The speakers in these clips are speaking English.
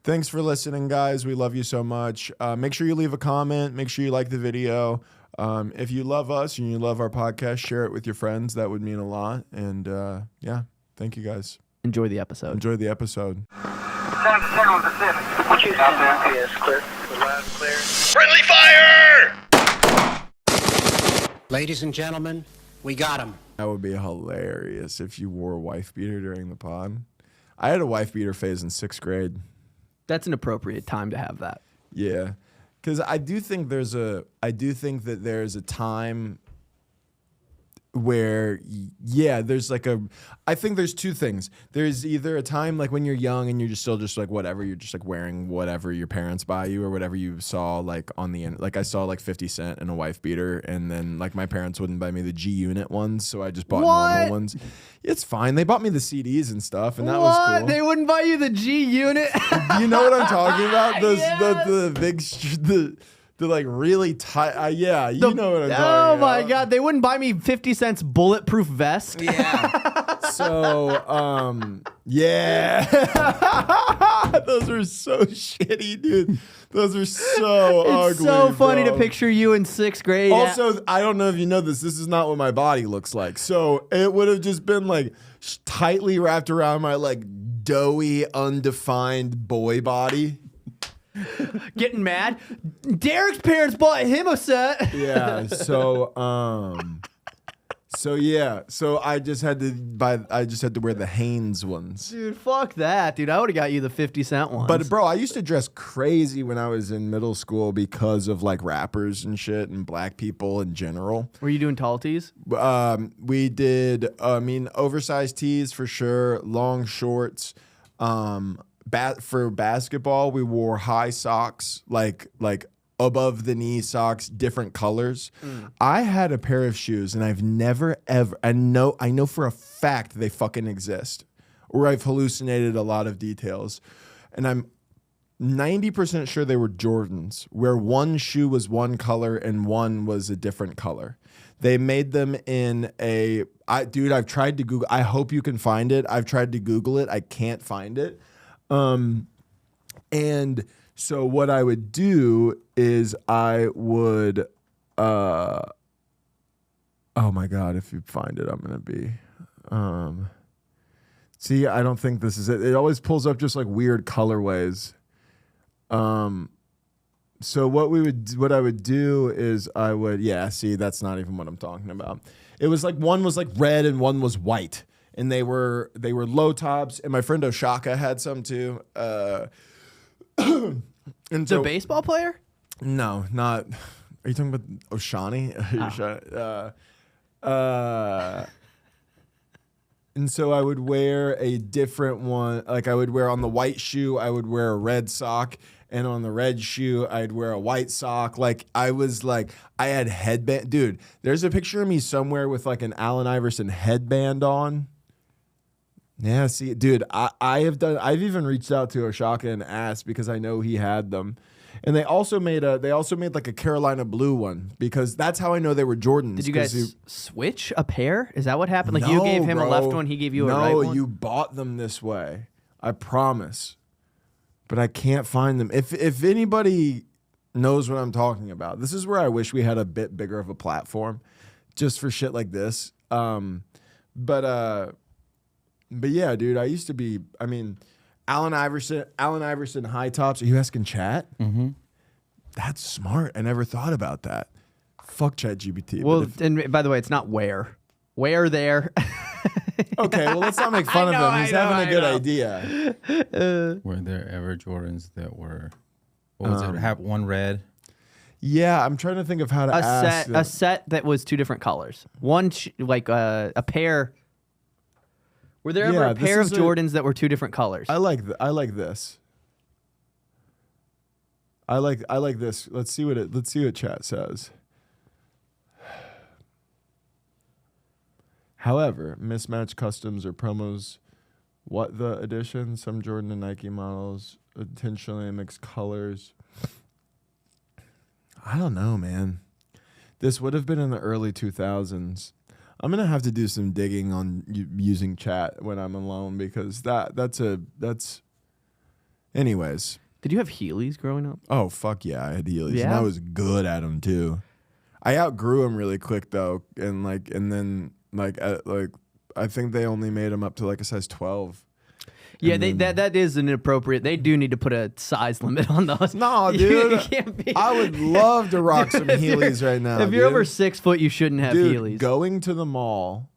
Thanks for listening, guys. We love you so much. Make sure you leave a comment. Make sure you like the video. If you love us and you love our podcast, share it with your friends. That would mean a lot. And yeah, thank you guys. Enjoy the episode. Enjoy the episode. Friendly fire! Ladies and gentlemen, we got him. That would be hilarious if you wore a wife beater during the pod. I had a wife beater phase in 6th grade. That's an appropriate time to have that. Yeah, because I do think that there's a time where, yeah, there's like I think there's two things. There's either a time like when you're young and you're just still just like whatever, you're just like wearing whatever your parents buy you or whatever you saw like on the end. Like I saw like 50 Cent in a wife beater, and then like my parents wouldn't buy me the G Unit ones, so I just bought normal ones. It's fine. They bought me the CDs and stuff, and that was cool. They wouldn't buy you the G Unit? You know what I'm talking about? Those Yes. the big the like really tight. Yeah, you know what I'm talking about. Oh my God, they wouldn't buy me 50 Cent's bulletproof vest. Yeah. So, yeah. Those are so shitty, dude. Those are so ugly. It's so funny bro. to picture you in 6th grade. Also, I don't know if you know this. This is not what my body looks like. So it would have just been like tightly wrapped around my like doughy, undefined boy body. Getting mad. Derek's parents bought him a set. Yeah. So yeah. So I just had to wear the Hanes ones. Dude, fuck that, dude. I would have got you the 50 Cent ones. But bro, I used to dress crazy when I was in middle school because of like rappers and shit and black people in general. Were you doing tall tees? We did. Oversized tees for sure. Long shorts. For basketball, we wore high socks, like above the knee socks, different colors. I had a pair of shoes, and I've never ever. I know for a fact they fucking exist, or I've hallucinated a lot of details, and I'm 90% sure they were Jordans, where one shoe was one color and one was a different color. They made them in dude, I've tried to Google. I hope you can find it. I've tried to Google it. I can't find it. And so what I would do is I would, oh my God, if you find it, I'm going to be, see, I don't think this is it. It always pulls up just like weird colorways. So what I would do is I would, yeah, see, that's not even what I'm talking about. It was like, one was like red and one was white. And they were low tops, and my friend Oshaka had some too. And The baseball player? No, not. Are you talking about Oshani? And so I would wear a different one. Like I would wear on the white shoe, I would wear a red sock, and on the red shoe, I'd wear a white sock. Like I had headband. Dude, there's a picture of me somewhere with like an Allen Iverson headband on. Yeah, see, dude, I've even reached out to Oshaka and asked because I know he had them. And they also made like a Carolina blue one because that's how I know they were Jordans. Did you guys switch a pair? Is that what happened? Like you gave him a left one, he gave you a right one? No, you bought them this way. I promise. But I can't find them. If anybody knows what I'm talking about, this is where I wish we had a bit bigger of a platform just for shit like this. But yeah, dude, I used to be, Allen Iverson high tops. Are you asking chat? Mm-hmm. That's smart. I never thought about that. Fuck ChatGPT. Well, and by the way, it's not where. Where there. Okay, well, let's not make fun of him. He's having a good idea. Were there ever Jordans that were, what was it, have one red? Yeah, I'm trying to think of how to ask. A set that was two different colors. One, a pair. Were there ever a pair of Jordans that were two different colors? I like this. I like this. Let's see what chat says. However, mismatched customs or promos, what the edition? Some Jordan and Nike models intentionally mixed colors. I don't know, man. This would have been in the early 2000s. I'm gonna have to do some digging on using chat when I'm alone because that's Anyways. Did you have Heelys growing up? Oh, fuck yeah. I had Heelys. Yeah? And I was good at them, too. I outgrew them really quick, though. And then I think they only made them up to, like, a size 12. Yeah, that is inappropriate. They do need to put a size limit on those. No, dude. You can't be. I would love to rock some Heelys right now. If you're over 6 foot, you shouldn't have Heelys. Going to the mall.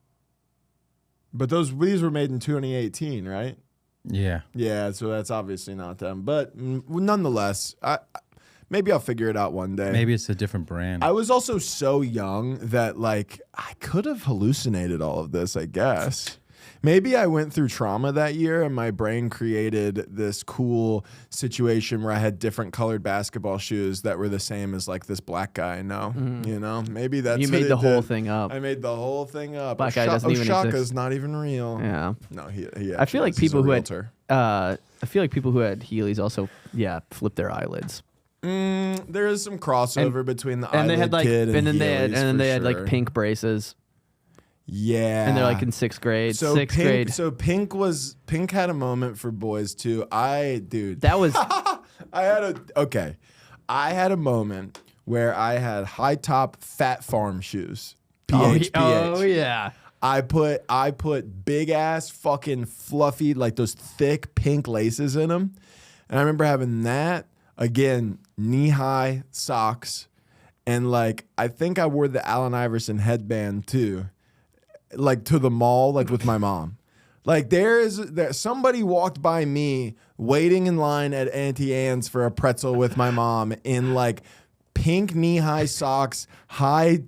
But these were made in 2018, right? Yeah. Yeah, so that's obviously not them. But nonetheless, maybe I'll figure it out one day. Maybe it's a different brand. I was also so young that, like, I could have hallucinated all of this, I guess. Maybe I went through trauma that year and my brain created this cool situation where I had different colored basketball shoes that were the same as, like, this black guy I know. You know? Maybe that's You what made it the whole did. thing up. I made the whole thing up. Black guy doesn't even exist. Shaka's not even real. Yeah. No, he I feel like actually is. He's people a who realtor. I feel like people who had Heelys also, flip their eyelids. There is some crossover between the And eyelid they had like, kid and then they had, Heelys, and then for they had like sure. pink braces. Yeah. And they're like in 6th grade. So Sixth grade. So Pink had a moment for boys too. That was I had a moment where I had high top fat farm shoes. PH. Oh yeah. I put big ass fucking fluffy, like those thick pink laces in them. And I remember having that, again, knee high socks. And like, I think I wore the Allen Iverson headband too, like to the mall, like with my mom. Like somebody walked by me waiting in line at Auntie Anne's for a pretzel with my mom in like pink knee-high socks, high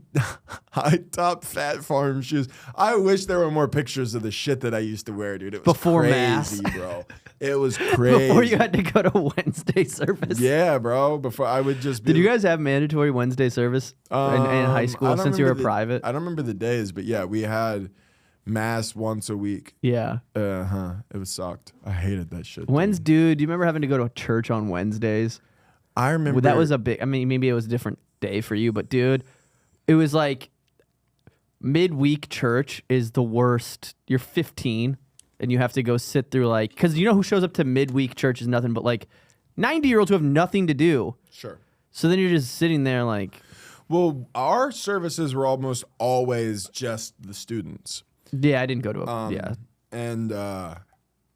top fat farm shoes. I wish there were more pictures of the shit that I used to wear, dude. It was Before crazy, mass. bro. It was crazy. Before you had to go to Wednesday service. Yeah, bro. Before I would just be. Did you guys have mandatory Wednesday service in high I school don't since you were remember private? I don't remember the days, but yeah, we had mass once a week. Yeah. It was sucked. I hated that shit. Dude, do you remember having to go to church on Wednesdays? I remember That was a big, I mean, maybe it was a different day for you, but dude, it was like midweek church is the worst. You're 15 and you have to go sit through like, because you know who shows up to midweek church is nothing but like 90-year-olds who have nothing to do. Sure. So then you're just sitting there like. Well, our services were almost always just the students. Yeah, I didn't go to a, yeah. And, That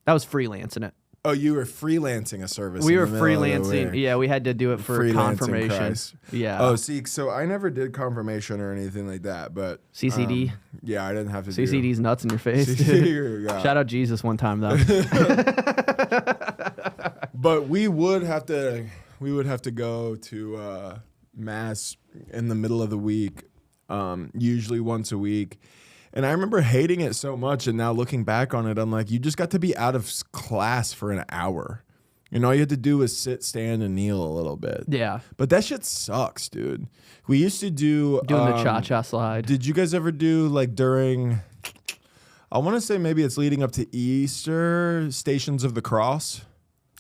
was freelancing it. oh, you were freelancing a service. We in were the middle of the freelancing. week. Yeah, we had to do it for Freelancing confirmation. Christ. Yeah. Oh, see, so I never did confirmation or anything like that, but CCD. Yeah, I didn't have to. CCD's nuts in your face. CCD, yeah. Shout out Jesus one time though. But we would have to go to mass in the middle of the week, usually once a week. And I remember hating it so much, and now looking back on it, I'm like, you just got to be out of class for an hour. And all you had to do was sit, stand, and kneel a little bit. Yeah. But that shit sucks, dude. We used to do... Doing the cha-cha slide. Did you guys ever do, like, during... I want to say maybe it's leading up to Easter, Stations of the Cross?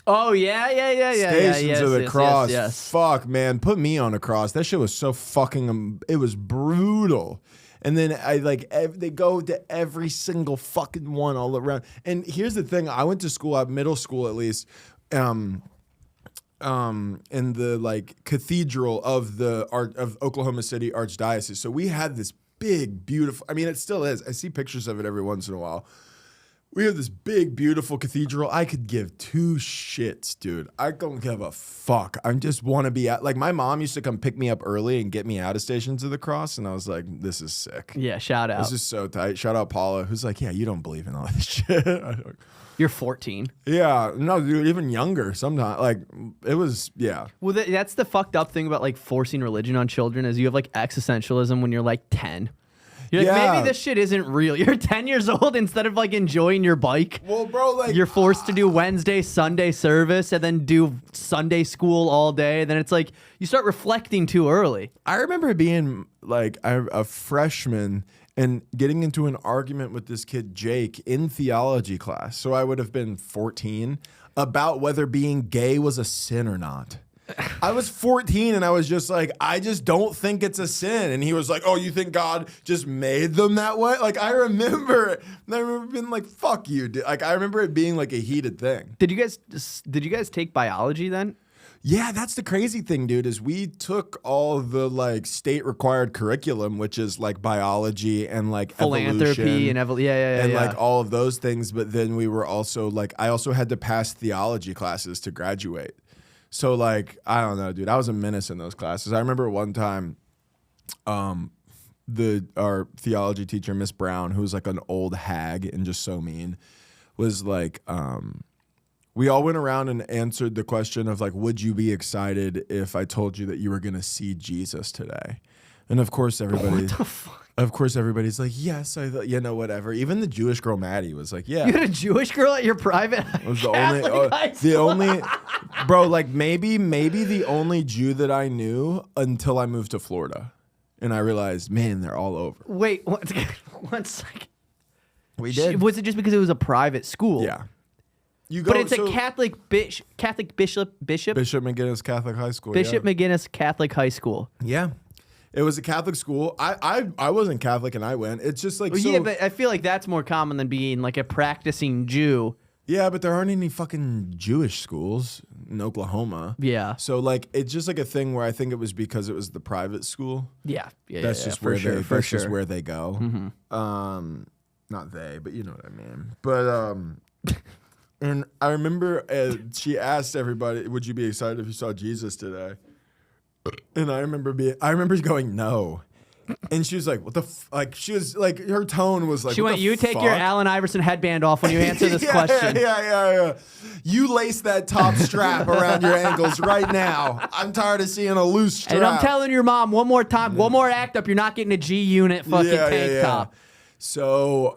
Oh, yeah. Stations of the Cross. Yes. Fuck, man. Put me on a cross. That shit was so fucking... it was brutal. And then they go to every single fucking one all around. And here's the thing: I went to school at middle school, at least, in the like cathedral of the of Oklahoma City Archdiocese. So we had this big, beautiful. I mean, it still is. I see pictures of it every once in a while. We have this big, beautiful cathedral. I could give two shits, dude. I don't give a fuck. I just want to be out. Like, my mom used to come pick me up early and get me out of Stations of the Cross, and I was like, this is sick. Yeah, shout out. This is so tight. Shout out Paula, who's like, yeah, you don't believe in all this shit. You're 14. Yeah. No, dude, even younger sometimes. Like, it was, yeah. Well, that's the fucked up thing about like forcing religion on children is you have like existentialism when you're like 10. You're like, Yeah. maybe this shit isn't real. You're 10 years old. Instead of like enjoying your bike, Well, bro, like, you're forced to do Wednesday, Sunday service and then do Sunday school all day. Then it's like you start reflecting too early. I remember being like a freshman and getting into an argument with this kid, Jake, in theology class. So I would have been 14 about whether being gay was a sin or not. I was 14 and I was just like, I just don't think it's a sin. And he was like, oh, you think God just made them that way? Like, I remember it. And I remember being like, fuck you, dude. Like, I remember it being like a heated thing. Did you guys take biology then? Yeah, that's the crazy thing, dude, is we took all the like state required curriculum, which is like biology and like Philanthropy evolution and like all of those things. But then we were also like, I also had to pass theology classes to graduate. So like, I don't know, dude, I was a menace in those classes. I remember one time, our theology teacher, Miss Brown, who was like an old hag and just so mean, was like, we all went around and answered the question of like, would you be excited if I told you that you were going to see Jesus today? And of course, everybody's like, yes, whatever. Even the Jewish girl, Maddie, was like, yeah. You had a Jewish girl at your private was the only, bro, like maybe the only Jew that I knew until I moved to Florida. And I realized, man, they're all over. Wait, one second. We did. Was it just because it was a private school? Yeah. But it's a Catholic bishop. Bishop McGinnis Catholic High School. Bishop McGinnis Catholic High School. Yeah. It was a Catholic school. I wasn't Catholic and I went. It's just like, yeah, but I feel like that's more common than being like a practicing Jew. Yeah, but there aren't any fucking Jewish schools in Oklahoma. Yeah. So like, it's just like a thing where I think it was because it was the private school. Yeah. That's just where just where they go. Mm-hmm. Not they, but you know what I mean. But and I remember she asked everybody, "Would you be excited if you saw Jesus today?" And I remember going, "No." And she was like, "What the like?" She was like, her tone was like, she what went, the "You take fuck?" your Allen Iverson headband off when you answer this question." Yeah. You lace that top strap around your ankles right now. I'm tired of seeing a loose strap. And I'm telling your mom one more time, one more act up, you're not getting a G unit fucking tank top. So,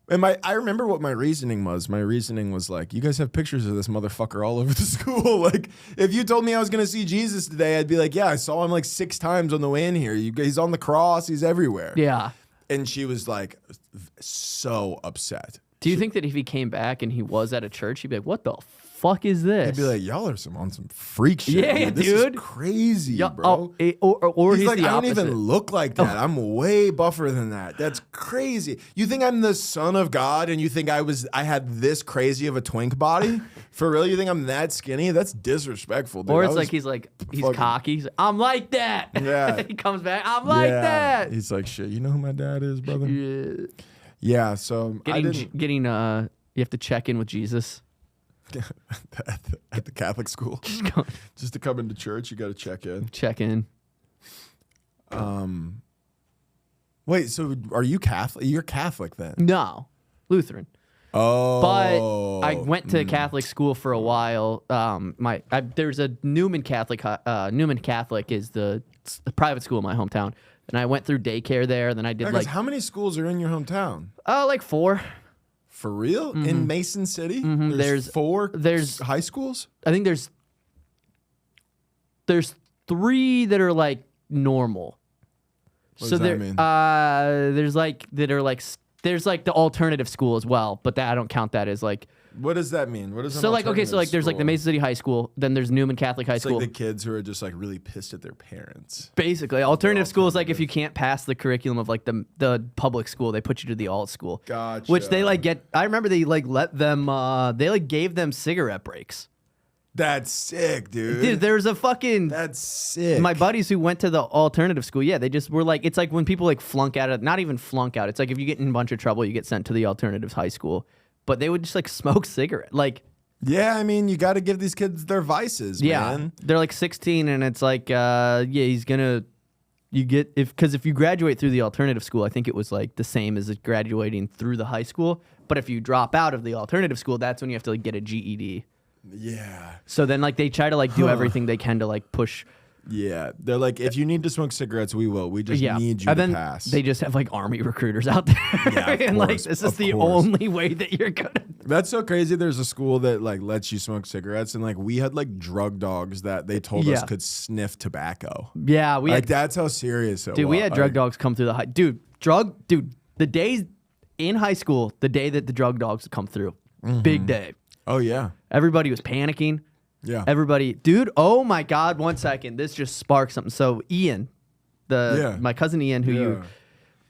and I remember what my reasoning was. My reasoning was like, you guys have pictures of this motherfucker all over the school. Like, if you told me I was going to see Jesus today, I'd be like, yeah, I saw him like 6 times on the way in here. He's on the cross. He's everywhere. Yeah. And she was like, so upset. Do you think that if he came back and he was at a church, he'd be like, what the fuck is this? He'd be like, y'all are on some freak shit. Yeah, This dude. is crazy, Yeah, bro. Or he's like, the I don't opposite. even look like that. I'm way buffer than that. That's crazy. You think I'm the son of God and you think I had this crazy of a twink body? For real? You think I'm that skinny? That's disrespectful, dude. Or it's like he's cocky. He's like, I'm like that. Yeah. He comes back, I'm like that. He's like, shit, you know who my dad is, brother? Yeah. Yeah, so Getting you have to check in with Jesus. at the Catholic school. Just to come into church, you got to check in. Check in. Wait, so are you Catholic? You're Catholic then? No, Lutheran. Oh. But I went to Catholic school for a while. There's a Newman Catholic. Newman Catholic is the private school in my hometown. And I went through daycare there. Then I did how many schools are in your hometown? Like 4. For real? Mm-hmm. In Mason City? Mm-hmm. There's 4 there's high schools? I think there's 3 that are like normal. What does that mean? There's like the alternative school as well, but I don't count that as like. What does that mean? What is so like there's like the Mason City High School, then there's Newman Catholic High School. Like the kids who are just like really pissed at their parents. Basically, alternative school is like if you can't pass the curriculum of like the public school, they put you to the alt school. Gotcha. Which they like get. I remember they like let them. They like gave them cigarette breaks. That's sick, dude. Dude, there's a fucking. That's sick. My buddies who went to the alternative school, yeah, they just were like, it's like when people like flunk out of, not even flunk out. It's like if you get in a bunch of trouble, you get sent to the alternative high school. But they would just like smoke cigarette, like. Yeah, I mean, you got to give these kids their vices, man. They're like 16, and it's like, he's gonna. Because if you graduate through the alternative school, I think it was like the same as graduating through the high school. But if you drop out of the alternative school, that's when you have to like get a GED. Yeah. So then like they try to like do everything they can to like push. Yeah, they're like, if you need to smoke cigarettes, we will. We just need you and then to pass. They just have like army recruiters out there, Yeah, of and like course, this of is the course. only way that you're gonna. That's so crazy. There's a school that like lets you smoke cigarettes, and like we had like drug dogs that they told us could sniff tobacco. Yeah, we like had, that's how serious it was. dude. We had drug dogs come through the high. Dude, the days in high school, the day that the drug dogs would come through, big day. Oh yeah. Everybody was panicking. Yeah. Everybody, dude, oh my God, 1 second. This just sparked something. So Ian, my cousin Ian,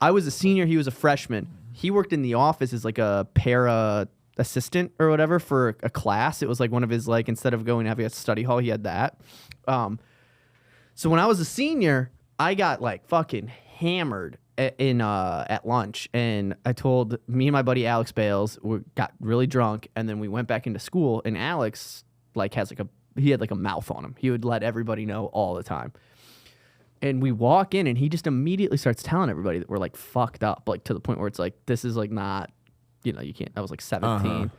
I was a senior, he was a freshman. He worked in the office as like a para assistant or whatever for a class. It was like one of his, like, instead of going to have a study hall, he had that. So when I was a senior, I got like fucking hammered at lunch, and I told me and my buddy Alex Bales, we got really drunk, and then we went back into school, and Alex like he had like a mouth on him. He would let everybody know all the time. And we walk in, and he just immediately starts telling everybody that we're like fucked up, like to the point where it's like, this is like not, you can't. I was like 17.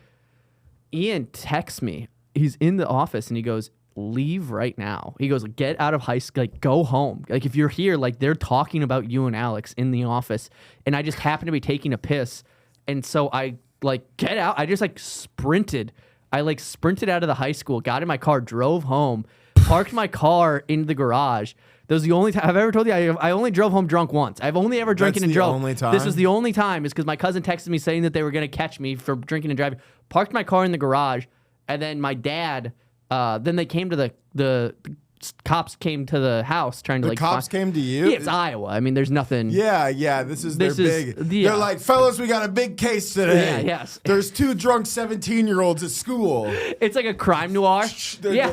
Ian texts me. He's in the office, and he goes, leave right now. He goes, get out of high school, like go home. Like if you're here, like they're talking about you and Alex in the office, and I just happened to be taking a piss, and so I like get out. I just like sprinted. I like sprinted out of the high school, got in my car, drove home, parked my car in the garage. That was the only time I've ever told you. I only drove home drunk once. I've only ever drinking and drove. Only time? This was the only time, is because my cousin texted me saying that they were going to catch me for drinking and driving. Parked my car in the garage, and then my dad. Then they came to the cops came to the house trying to The cops came to you? Yeah, it's Iowa. I mean, there's nothing. Yeah. This is their big. They're like, fellas, we got a big case today. Yeah, yes. There's 2 drunk 17-year-olds at school. It's like a crime noir. They're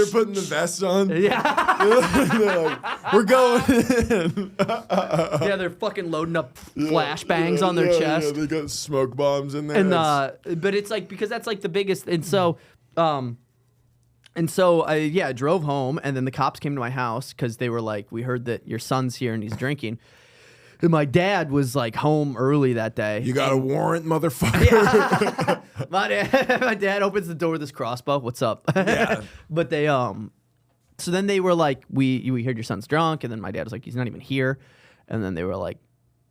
putting the vests on. Yeah. They're like, we're going in. Yeah, they're fucking loading up flashbangs on their chest. Yeah, they got smoke bombs in there. And but it's like, because that's like the biggest, and so I drove home, and then the cops came to my house because they were like, we heard that your son's here and he's drinking. And my dad was like home early that day. You got a warrant, motherfucker? Yeah. my dad opens the door with his crossbow. What's up? Yeah. But they so then they were like, we heard your son's drunk, and then my dad was like, he's not even here. And then they were like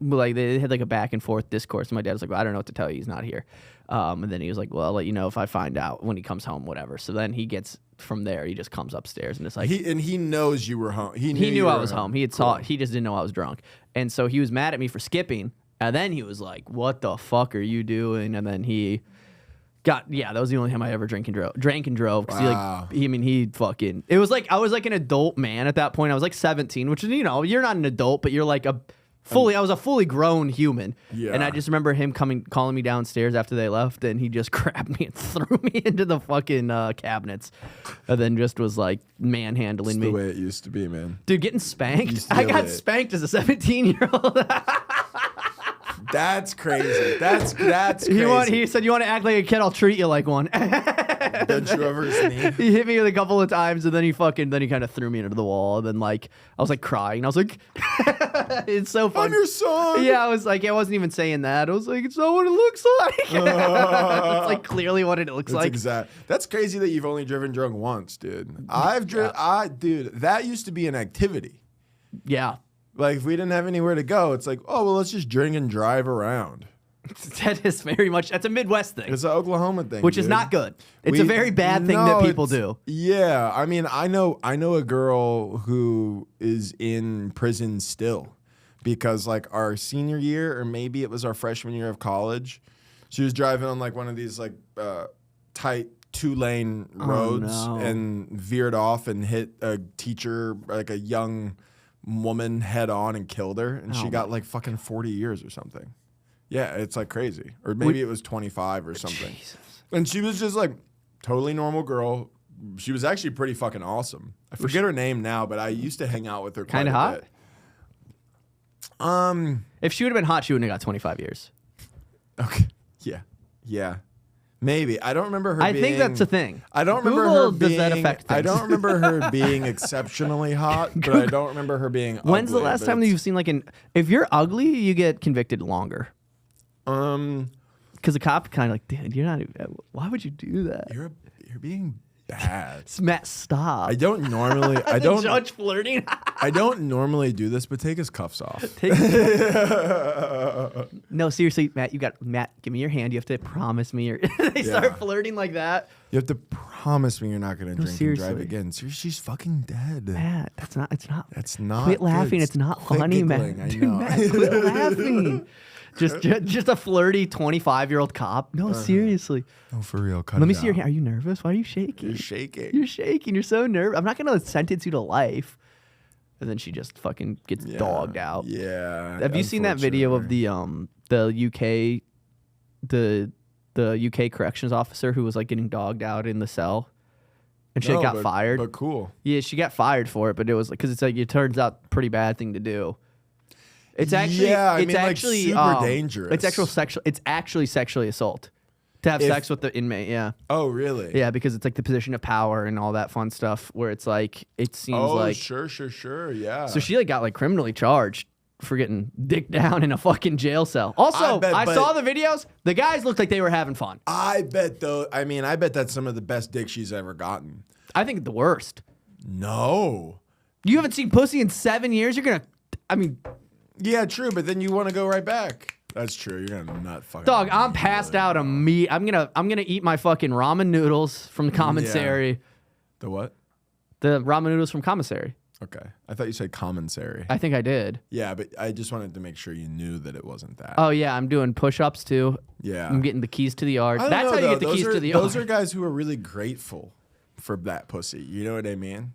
they had like a back and forth discourse, and my dad was like, well, I don't know what to tell you, he's not here. And then he was like, well, I'll let you know if I find out when he comes home, whatever. So then he gets, from there, he just comes upstairs and it's like, he knows you were home. He knew I was home. He just didn't know I was drunk. And so he was mad at me for skipping. And then he was like, what the fuck are you doing? And then he that was the only time I ever drank and drove. Cause Wow. he fucking, it was like, I was like an adult man at that point. I was like 17, which is, you're not an adult, but you're like I was a fully grown human. Yeah. And I just remember him calling me downstairs after they left, and he just grabbed me and threw me into the fucking cabinets. And then just was like manhandling me. The way it used to be, man. Dude, getting spanked? I got spanked as a 17-year-old. That's crazy. That's crazy. He said, you want to act like a kid, I'll treat you like one. Bent you over his knee. He hit me a couple of times, and then he kind of threw me into the wall. And then like I was like crying. I was like, it's so funny. I'm your son. Yeah, I was like, I wasn't even saying that. I was like, it's not what it looks like. It's like clearly what it looks like. That's crazy that you've only driven drunk once, dude. Dude, that used to be an activity. Yeah. Like if we didn't have anywhere to go, it's like, oh well, let's just drink and drive around. That is very much, that's a Midwest thing. It's an Oklahoma thing, which is dude. not good. It's a very bad thing that people do. Yeah, I mean, I know a girl who is in prison still because like our senior year, or maybe it was our freshman year of college, she was driving on like one of these like tight 2-lane roads and veered off and hit a teacher, like a young woman, head on and killed her, and she got like fucking 40 years or something. Yeah, it's like crazy. Or maybe it was 25 or something. Jesus. And she was just like totally normal girl. She was actually pretty fucking awesome. I forget her name now, but I used to hang out with her quite a bit. If she would have been hot, she wouldn't have got 25 years. Okay. Yeah. Maybe. I don't remember her I think that's a thing. I don't remember Google, her being, does that affect things? I don't remember her being exceptionally hot, but I don't remember her being When's ugly, the last time that you've seen like if you're ugly, you get convicted longer. Because the cop kind of like, dude, you're not even, why would you do that? You're being bad. Matt, stop. I don't normally Judge flirting. I don't normally do this, but take his cuffs off. No, seriously, Matt, give me your hand. You have to promise me. They start flirting like that. You have to promise promise me you're not gonna drink and drive seriously. again. Seriously, she's fucking dead. Matt, it's not. That's not. Quit good. laughing. It's not Quit funny, giggling, man. I Dude, know. Matt, quit laughing. Just a flirty 25-year-old cop. No, seriously. Oh, for real. Cut Let it me see your out. hand. Are you nervous? Why are you shaking? You're shaking. You're shaking. You're so nervous. I'm not gonna sentence you to life. And then she just fucking gets dogged out. Yeah. Have you seen that video of the UK the UK corrections officer who was like getting dogged out in the cell, and she No, got fired? But cool. Yeah, she got fired for it, but it was because it's like it turns out pretty bad thing to do. It's actually super dangerous. It's actually sexually assault to have sex with the inmate. Yeah. Oh, really? Yeah, because it's like the position of power and all that fun stuff where it's like it seems like sure, yeah. so she like got like criminally charged for getting dick down in a fucking jail cell. Also, I saw the videos. The guys looked like they were having fun. I bet that's some of the best dick she's ever gotten. I think the worst. No. You haven't seen pussy in 7 years. You're gonna. I mean, Yeah, true, but then you want to go right back. That's true. You're gonna nut fucking. dog, I'm passed out of meat. I'm gonna eat my fucking ramen noodles from the commissary. The what? The ramen noodles from commissary. Okay, I thought you said commissary. I think I did. Yeah, but I just wanted to make sure you knew that it wasn't that. Oh yeah, I'm doing push-ups too. Yeah. I'm getting the keys to the yard. I don't That's know, how you though. get the Those keys are- to the yard. Those are guys who are really grateful for that pussy. You know what I mean?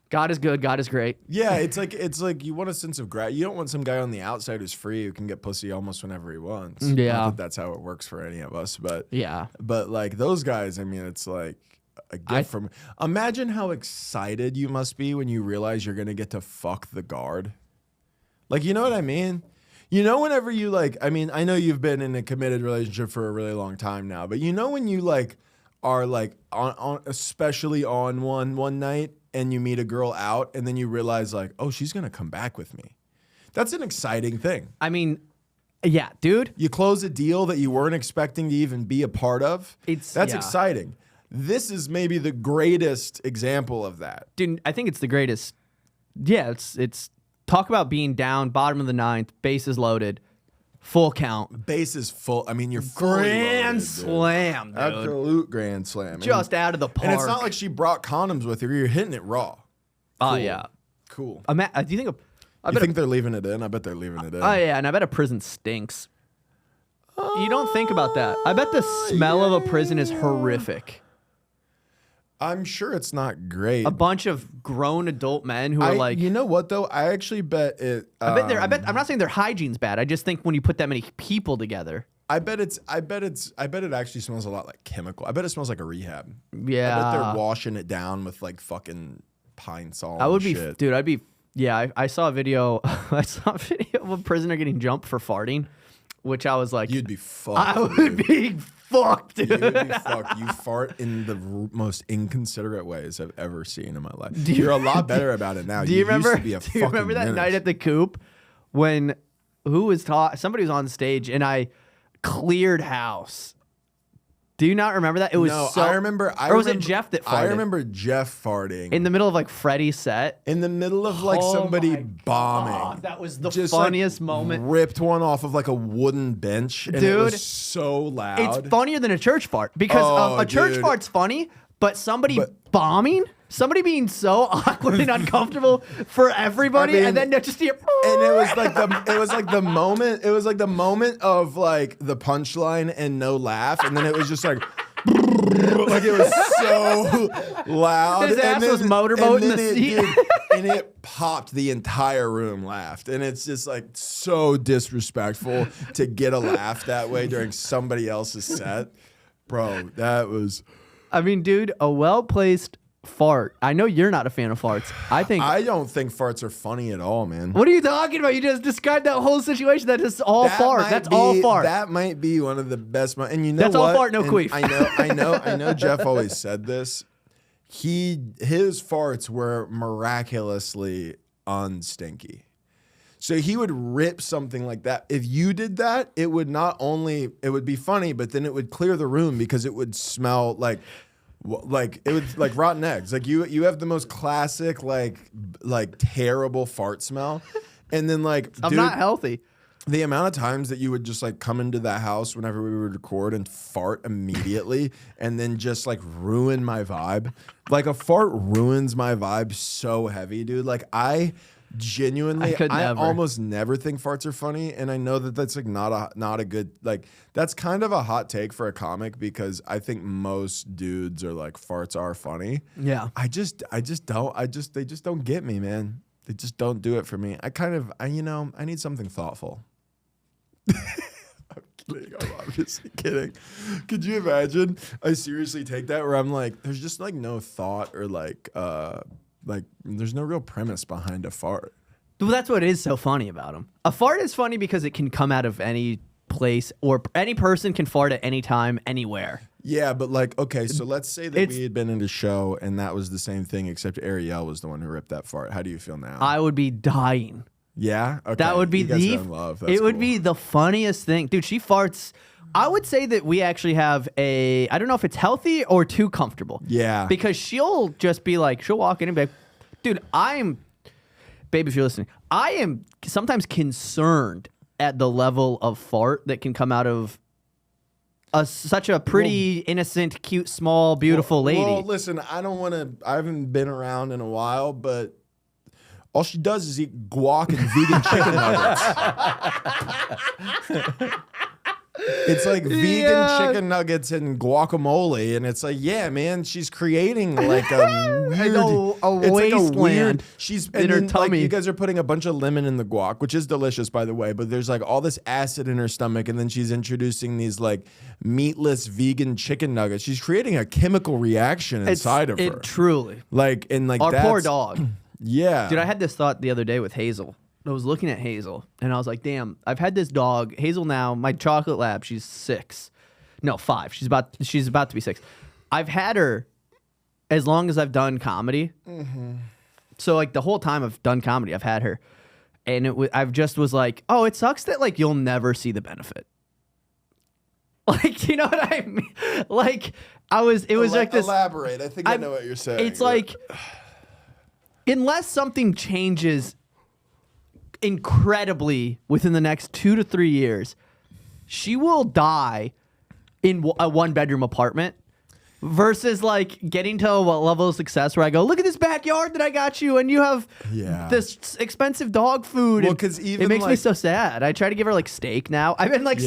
God is good. God is great. Yeah, it's like you want a sense of gratitude. You don't want some guy on the outside who's free who can get pussy almost whenever he wants. Yeah. Not that that's how it works for any of us, but Yeah. But like those guys, I mean, it's like a gift from. Imagine how excited you must be when you realize you're gonna get to fuck the guard. Like, you know what I mean? You know, whenever you like, I mean, I know you've been in a committed relationship for a really long time now, but you know when you like are like on especially on one night and you meet a girl out and then you realize like, oh, she's gonna come back with me. That's an exciting thing. I mean, yeah, dude. You close a deal that you weren't expecting to even be a part of. That's yeah. exciting. This is maybe the greatest example of that. Dude, I think it's the greatest. Yeah, it's talk about being down, bottom of the ninth, bases loaded, full count. Base is full. I mean, you're fully Grand loaded, dude. slam, dude. Absolute grand slam. Just out of the park. And it's not like she brought condoms with her. You're hitting it raw. Oh, Cool. yeah. Cool. Do you think You think they're leaving it in? I bet they're leaving it in. Oh, yeah, and I bet a prison stinks. You don't think about that. I bet the smell of a prison is horrific. I'm sure it's not great. A bunch of grown adult men who are like, you know what though? I actually bet it. I bet I'm not saying their hygiene's bad. I just think when you put that many people together. I bet it actually smells a lot like chemical. I bet it smells like a rehab. Yeah. I bet they're washing it down with like fucking pine salt. I would be, shit. dude. I'd be, yeah. I saw a video. I saw a video of a prisoner getting jumped for farting, which I was like, You'd be fucked. I would be fucked, dude. You would be fucked. You fart in the most inconsiderate ways I've ever seen in my life. You're a lot better about it now. Do you remember? Used to be a Do you remember that fucking night menace. at the Coop when somebody was on stage and I cleared house. Do you not remember that? It was No, so. I remember. Or was it Jeff that farted? I remember Jeff farting In the middle of like Freddie's set. in the middle of like Oh somebody my bombing. God, that was the Just, funniest like, moment. Ripped one off of like a wooden bench, and it Dude, was so loud. It's funnier than a church fart because Oh, a church dude. fart's funny, but somebody bombing, somebody being so awkward and uncomfortable for everybody, I mean, and then they're just here. And it was like the moment of like the punchline and no laugh, and then it was just like. Like it was so loud. His ass was motorboating the seat. And it popped. The entire room laughed. And it's just like so disrespectful to get a laugh that way during somebody else's set. Bro, that was. I mean, dude, a well-placed fart. I know you're not a fan of farts. I don't think farts are funny at all, man. What are you talking about? You just described that whole situation. That is all That fart. might That's be- all fart. That might be one of the best. And you know That's all what? fart, no And queef. I know. Jeff always said this. His farts were miraculously unstinky. So he would rip something like that. If you did that, it would be funny, but then it would clear the room because it would smell like it would like rotten eggs. Like you have the most classic like terrible fart smell, and then like I'm dude, not healthy. the amount of times that you would just like come into the house whenever we would record and fart immediately and then just like ruin my vibe. Like a fart ruins my vibe so heavy, dude. Like I genuinely, I almost never think farts are funny. And I know that that's like not a good, like that's kind of a hot take for a comic because I think most dudes are like farts are funny. Yeah. They just don't get me, man. They just don't do it for me. I need something thoughtful. I'm kidding. I'm obviously kidding. Could you imagine? I seriously take that where I'm like, there's just like no thought or like there's no real premise behind a fart. Well, that's what is so funny about them. A fart is funny because it can come out of any place or any person can fart at any time, anywhere. Yeah, but like, okay, so let's say that we had been in a show and that was the same thing, except Ariel was the one who ripped that fart. How do you feel now? I would be dying. Yeah? Okay. That would be would be the funniest thing. Dude, she farts. I would say that we actually have I don't know if it's healthy or too comfortable. Yeah. Because she'll just be like, she'll walk in and be like, dude, babe, if you're listening, I am sometimes concerned at the level of fart that can come out of such a pretty innocent, cute, small, beautiful lady. Well, listen, I haven't been around in a while, but all she does is eat guac and vegan chicken nuggets. It's like vegan chicken nuggets and guacamole, and it's like, yeah, man, she's creating like a weird, wasteland. She's in her tummy. Like, you guys are putting a bunch of lemon in the guac, which is delicious, by the way. But there's like all this acid in her stomach, and then she's introducing these like meatless vegan chicken nuggets. She's creating a chemical reaction inside of her. Truly, like and like our poor dog. Yeah, dude, I had this thought the other day with Hazel. I was looking at Hazel, and I was like, damn, I've had this dog. Hazel now, my chocolate lab, she's 6. No, 5. She's about to be 6. I've had her as long as I've done comedy. Mm-hmm. So, like, the whole time I've done comedy, I've had her. And I've just was like, oh, it sucks that, like, you'll never see the benefit. Like, you know what I mean? Like, it was like this. Elaborate. I think I know what you're saying. It's like, unless something changes incredibly within the next 2 to 3 years, she will die in a 1-bedroom apartment versus like getting to a level of success where I go, look at this backyard that I got you and you have this expensive dog food. Well, because even it makes me so sad. I try to give her like steak now. I've been like,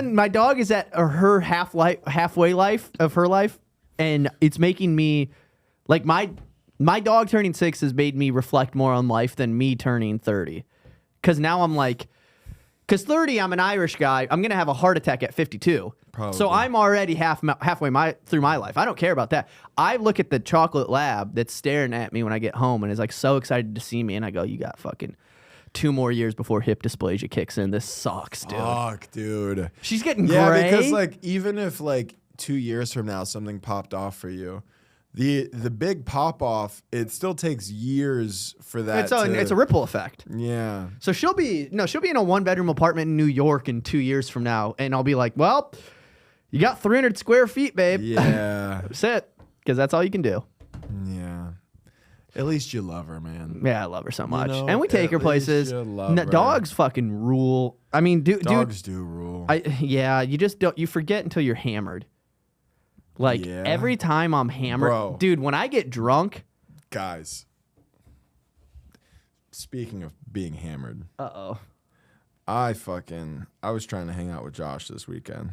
my dog is at her halfway life of her life, and it's making me like my dog turning 6 has made me reflect more on life than me turning 30. Because now I'm like, because 30, I'm an Irish guy. I'm going to have a heart attack at 52. Probably. So I'm already halfway through my life. I don't care about that. I look at the chocolate lab that's staring at me when I get home and is like so excited to see me. And I go, you got fucking 2 more years before hip dysplasia kicks in. This sucks, dude. Fuck, dude. She's getting gray. Yeah, because like even if like 2 years from now something popped off for you, the big pop off, it still takes years for that. It's a ripple effect. Yeah. So she'll be in a 1-bedroom apartment in New York in 2 years from now, and I'll be like, well, you got 300 square feet, babe. Yeah. Sit, because that's all you can do. Yeah. At least you love her, man. Yeah, I love her so much, know, and we take her places. Dogs fucking rule. I mean, dogs do rule. You just don't. You forget until you're hammered. Like, every time I'm hammered, dude, when I get drunk. Guys, speaking of being hammered. Uh-oh. I was trying to hang out with Josh this weekend.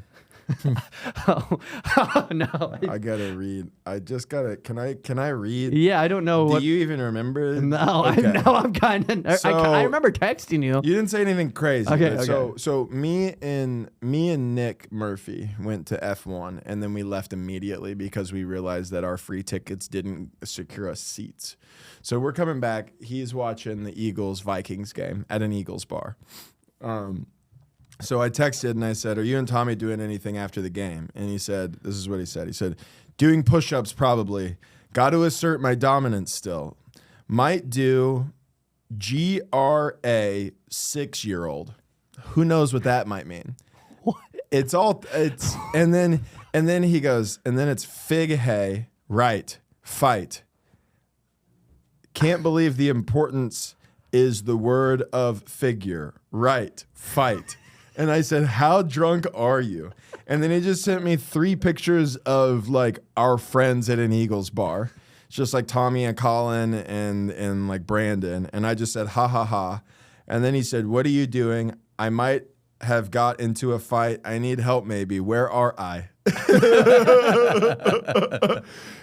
oh no. I gotta read. Can I read? Yeah, I don't know. Do you even remember? No, okay. I'm kind of. I remember texting you. You didn't say anything crazy. Okay. So me and Nick Murphy went to F1, and then we left immediately because we realized that our free tickets didn't secure us seats. So we're coming back. He's watching the Eagles-Vikings game at an Eagles bar. So I texted and I said, are you and Tommy doing anything after the game? And he said, this is what he said. He said, doing push-ups probably. Got to assert my dominance still. Might do GRA 6-year-old. Who knows what that might mean? What? And then he goes, and then it's fig hay, right, fight. Can't believe the importance is the word of figure. Right. Fight. And I said, how drunk are you? And then he just sent me 3 pictures of like our friends at an Eagles bar. It's just like Tommy and Colin and like Brandon. And I just said, ha ha ha. And then he said, what are you doing? I might have got into a fight. I need help maybe. Where are I?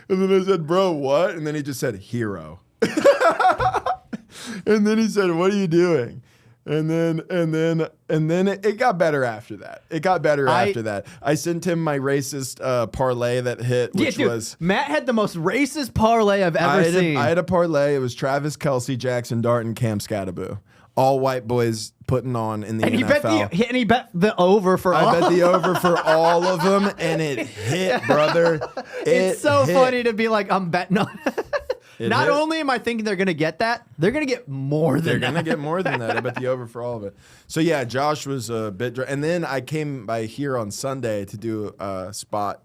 And then I said, bro, what? And then he just said, hero. And then he said, what are you doing? And then it got better after that. After that. I sent him my racist parlay that hit, which was Matt had the most racist parlay I've ever seen. I had a parlay. It was Travis Kelce, Jackson Dart, and Cam Scatterbo. All white boys putting on in the NFL. He bet the over for all. I bet the over for all of them, and it hit, brother. It's so funny to be like, I'm betting on. Not hit. only am I thinking they're going to get that, they're going to get more than that. They're going to get more than that. I bet the over for all of it. So, yeah, Josh was a bit and then I came by here on Sunday to do a spot,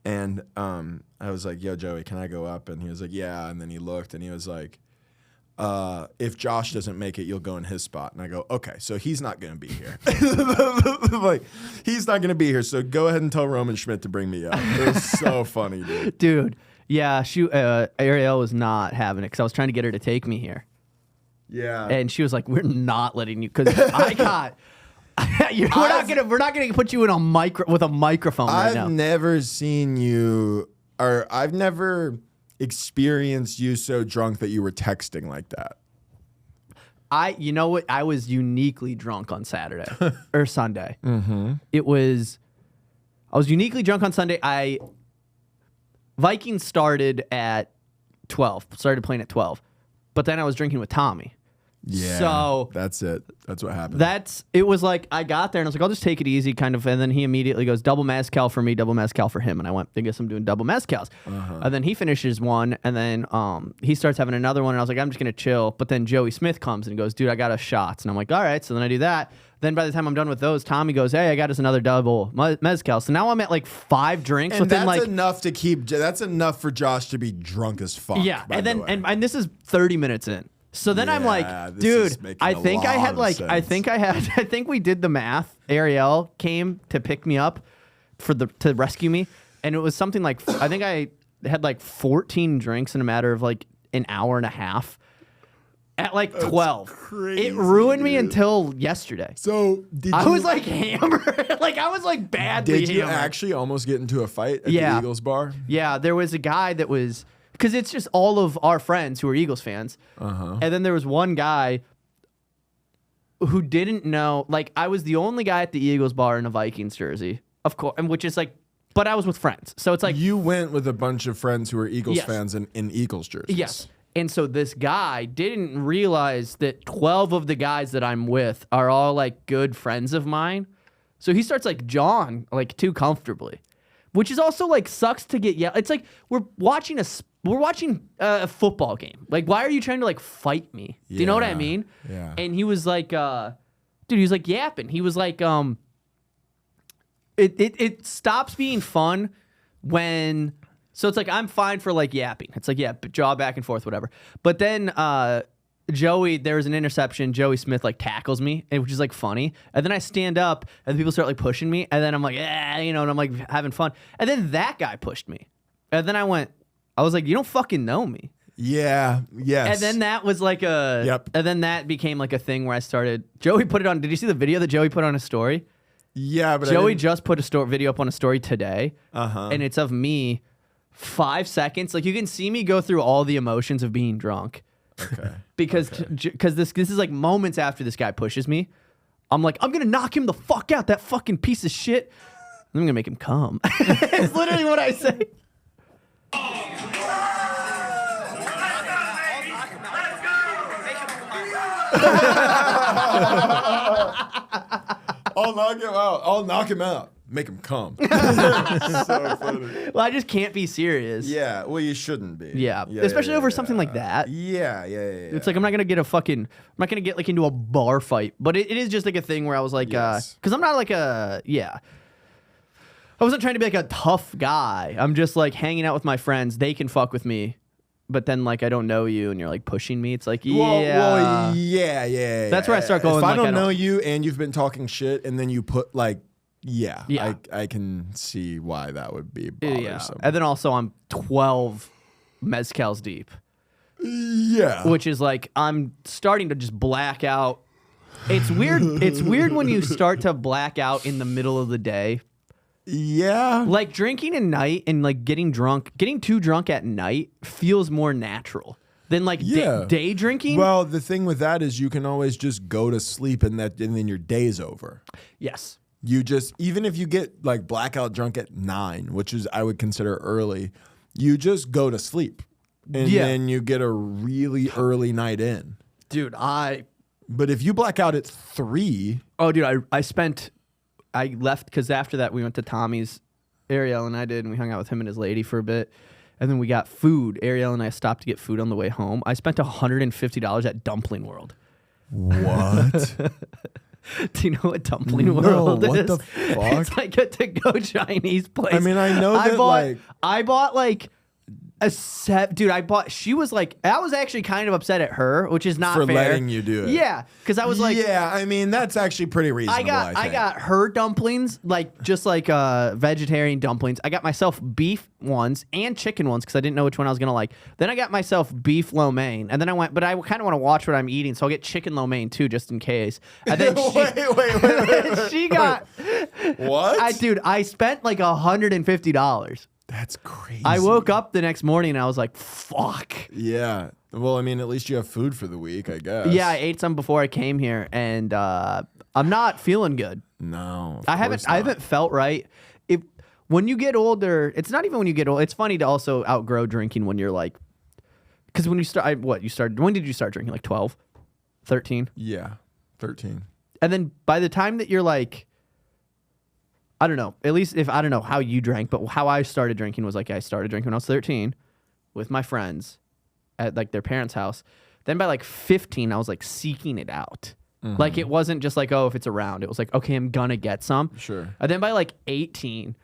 and I was like, yo, Joey, can I go up? And he was like, yeah. And then he looked, and he was like, if Josh doesn't make it, you'll go in his spot. And I go, okay, so he's not going to be here. Like, he's not going to be here, so go ahead and tell Roman Schmidt to bring me up. It was so funny, dude. Dude. Yeah, Ariel was not having it because I was trying to get her to take me here. Yeah, and she was like, "We're not letting you," because I got. We're not gonna put you in with a microphone right now. I've never seen you, or I've never experienced you so drunk that you were texting like that. You know what? I was uniquely drunk on Saturday or Sunday. Mm-hmm. I was uniquely drunk on Sunday. Vikings started at 12. Started playing at 12. But then I was drinking with Tommy. Yeah. So that's it. That's what happened. It was like I got there and I was like, I'll just take it easy, kind of. And then he immediately goes, double mezcal for me, double mezcal for him. And I went, I guess I'm doing double mezcals. And then he finishes one, and then he starts having another one. And I was like, I'm just gonna chill. But then Joey Smith comes and goes, dude, I got us shots. And I'm like, all right. So then I do that. Then by the time I'm done with those, Tommy goes, hey, I got us another double mezcal. So now I'm at like 5 drinks. And within that's enough to keep. That's enough for Josh to be drunk as fuck. Yeah, and then and this is 30 minutes in. So then I'm like, dude, I think we did the math. Ariel came to pick me up to rescue me, and it was something like I think I had like 14 drinks in a matter of like an hour and a half. At like 12. Crazy, it ruined me until yesterday. So I was like hammered. Like I was like badly Did you hammered. actually almost get into a fight at the Eagles bar? Yeah, there was a guy that was, because it's just all of our friends who are Eagles fans. And then there was one guy who didn't know, like I was the only guy at the Eagles bar in a Vikings jersey, of course, and which is like, but I was with friends. So it's like. You went with a bunch of friends who were Eagles Yes. fans in Eagles jerseys. Yes. And so this guy didn't realize that 12 of the guys that I'm with are all like good friends of mine. So he starts like jawing like too comfortably, which is also like sucks to get yelled. It's like we're watching a football game. Like, why are you trying to like fight me? Do you know what I mean? Yeah. And he was like, dude, he was like yapping. He was like, it stops being fun when. So it's like I'm fine for like yapping. It's like, yeah, jaw back and forth, whatever. But then Joey, there was an interception. Joey Smith like tackles me, which is like funny. And then I stand up and people start like pushing me. And then I'm like, and I'm like having fun. And then that guy pushed me. And then I was like, you don't fucking know me. Yeah. Yes. And then that was like Yep. And then that became like a thing where I started. Joey put it on. Did you see the video that Joey put on his story? Yeah, but Joey just put a video up on a story today. And it's of me. 5 seconds, like you can see me go through all the emotions of being drunk. Okay. Because this is like moments after this guy pushes me, I'm like, I'm gonna knock him the fuck out, that fucking piece of shit. I'm gonna make him come. It's literally what I say. I'll knock him out. I'll knock him out. Make him come. So funny. Well, I just can't be serious. Yeah. Well, you shouldn't be. Yeah. Especially over something like that. Yeah. It's like I'm not gonna get like into a bar fight, but it is just like a thing where I was like, Yes. because I'm not like I wasn't trying to be like a tough guy. I'm just like hanging out with my friends. They can fuck with me, but then like I don't know you and you're like pushing me. It's like, yeah. Well, yeah. That's where I start going, If like, I I don't don't- know you and you've been talking shit and then you put like, Yeah. I can see why that would be Yeah. bothersome. And then also I'm 12 mezcals deep, Yeah. which is like I'm starting to just black out. It's weird. It's weird when you start to black out in the middle of the day. Yeah. Like drinking at night and like getting too drunk at night feels more natural than like Yeah. day drinking. Well, the thing with that is you can always just go to sleep and then your day's over. Yes. You just, even if you get like blackout drunk at 9, which is I would consider early, you just go to sleep. And Yeah. then you get a really early night in. Dude, But if you black out at 3, I left because after that we went to Tommy's. Ariel and I did, and we hung out with him and his lady for a bit. And then we got food. Ariel and I stopped to get food on the way home. I spent $150 at Dumpling World. what? Do you know what Dumpling No, World what is? the fuck? It's like a to-go Chinese place. I mean, I know that, I bought like a set. Dude, I was actually kind of upset at her, which is not For fair. letting you do it. Yeah, because I was like, yeah, I mean, that's actually pretty reasonable, I think. got her dumplings, like just like vegetarian dumplings. I got myself beef ones and chicken ones because I didn't know which one I was gonna like. Then I got myself beef lo mein, and then I went, but I kind of want to watch what I'm eating, so I'll get chicken lo mein too, just in case. And then Wait. she got What? I spent like $150. That's crazy. I woke up the next morning and I was like, fuck. Yeah. Well, I mean, at least you have food for the week, I guess. Yeah, I ate some before I came here, and I'm not feeling good. No. of I course not. haven't felt right. When you get older, it's not even when you get old. It's funny to also outgrow drinking when you're like, because when you start, when did you start drinking? Like 12, 13? Yeah. 13. And then by the time that you're like, I don't know, at least I don't know how you drank, but how I started drinking was like I started drinking when I was 13 with my friends at like their parents' house. Then by like 15, I was like seeking it out. Like it wasn't just like, oh, if it's around. It was like, okay, I'm gonna get some. Sure. And then by like 18,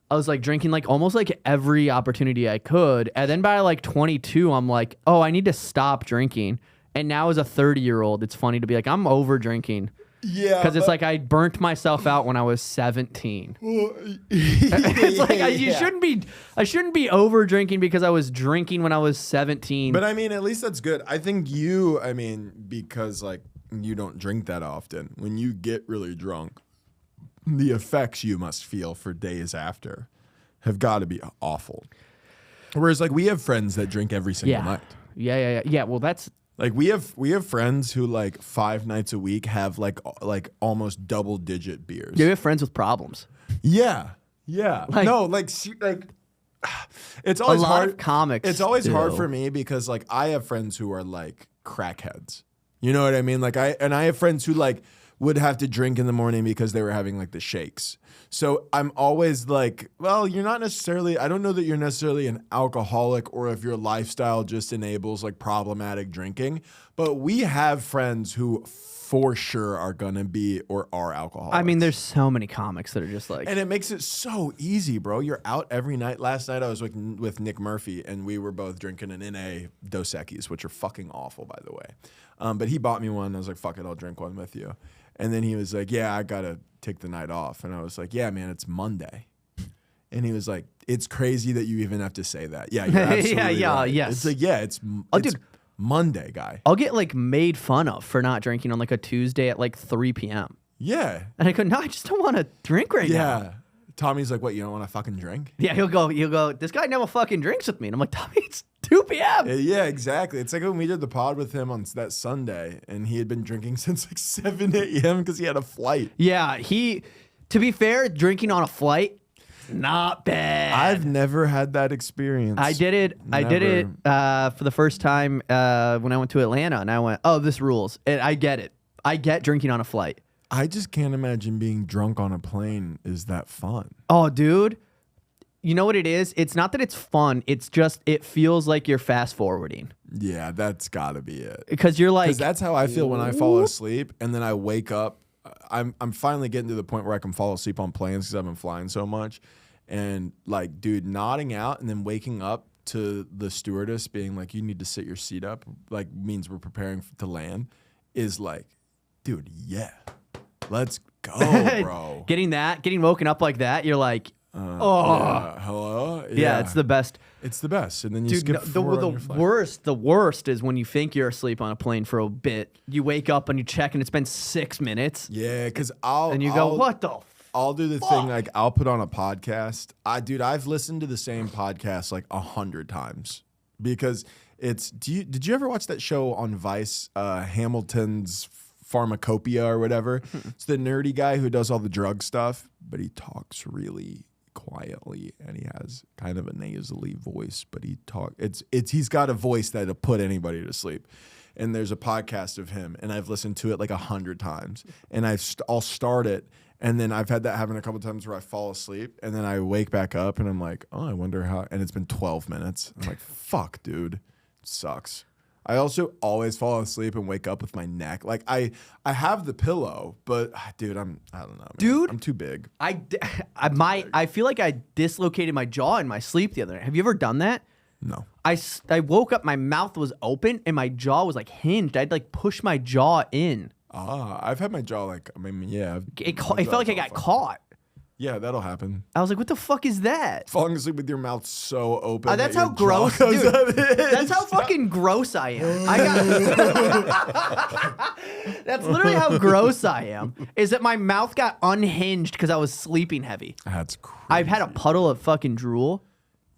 I was like drinking like almost like every opportunity I could. And then by like 22, I'm like, oh, I need to stop drinking. And now as a 30-year-old, it's funny to be like, I'm over drinking. Yeah. Because it's like I burnt myself out when I was 17. It's like I shouldn't be over drinking because I was drinking when I was 17. But I mean, at least that's good. I think because like you don't drink that often, when you get really drunk, the effects you must feel for days after have got to be awful. Whereas like we have friends that drink every single night. Yeah. Well, that's Like we have friends who like 5 nights a week have like almost double-digit beers. you have friends with problems. Yeah. Like- No, like it's always A lot hard. of comics It's always hard do. for me because like I have friends who are like crackheads. You know what I mean? Like I have friends who like would have to drink in the morning because they were having like the shakes. So I'm always like, well, you're not necessarily, I don't know that you're necessarily an alcoholic or if your lifestyle just enables like problematic drinking, but we have friends who for sure are going to be or are alcoholics. I mean, there's so many comics that are just like, And it makes it so easy, bro. You're out every night. Last night I was with Nick Murphy, and we were both drinking an NA Dos Equis, which are fucking awful, by the way. But he bought me one. And I was like, fuck it, I'll drink one with you. And then he was like, yeah, I got to take the night off. And I was like, yeah, man, it's Monday. And he was like, it's crazy that you even have to say that. Yeah, you're absolutely right. yes. It's like, yeah, it's dude. Monday, guy. I'll get like made fun of for not drinking on like a Tuesday at like 3 p.m. Yeah. And I go, no, I just don't want to drink right now. Yeah. Tommy's like, what, you don't want to fucking drink? Yeah, he'll go, this guy never fucking drinks with me. And I'm like, Tommy, it's 2 p.m. Yeah, exactly. It's like when we did the pod with him on that Sunday, and he had been drinking since like 7 a.m. because he had a flight. Yeah, to be fair, drinking on a flight, not bad. I've never had that experience. I did it for the first time when I went to Atlanta, and I went, oh, this rules. And I get it. I get drinking on a flight. I just can't imagine being drunk on a plane is that fun. Oh, dude. You know what it is? It's not that it's fun. It's just, it feels like you're fast forwarding. Yeah, that's got to be it. Because you're like, Because that's how I feel when I fall asleep, and then I wake up. I'm finally getting to the point where I can fall asleep on planes because I've been flying so much. And like, dude, nodding out and then waking up to the stewardess being like, you need to sit your seat up, like means we're preparing to land, is like, dude, yeah, let's go, bro. Getting woken up like that, you're like, hello? yeah, it's the best. It's the best. And then you skip the forward on your flight. the worst is when you think you're asleep on a plane for a bit. You wake up and you check and it's been 6 minutes. Yeah, because And you go, what the I'll do the thing, like, I'll put on a podcast. I've listened to the same podcast like 100 times because it's. Did you ever watch that show on Vice, Hamilton's Pharmacopoeia or whatever? It's the nerdy guy who does all the drug stuff, but he talks really quietly and he has kind of a nasally voice, but he's got a voice that'll put anybody to sleep. And there's a podcast of him, and I've listened to it like 100 times, and I'll start it. And then I've had that happen a couple times where I fall asleep and then I wake back up and I'm like, oh, I wonder how. And it's been 12 minutes. I'm like, fuck, dude. It sucks. I also always fall asleep and wake up with my neck. Like I have the pillow, but dude, I don't know. Man. Dude, I'm too big. I feel like I dislocated my jaw in my sleep the other night. Have you ever done that? No. I woke up, my mouth was open and my jaw was like hinged. I'd like push my jaw in. I've had my jaw like, yeah. It felt like I got caught. Yeah, that'll happen. I was like, what the fuck is that? Falling asleep with your mouth so open. That's that how your jaw gross, goes dude. up. That's how fucking gross I am. That's literally how gross I am. Is that my mouth got unhinged because I was sleeping heavy. That's crazy. I've had a puddle of fucking drool.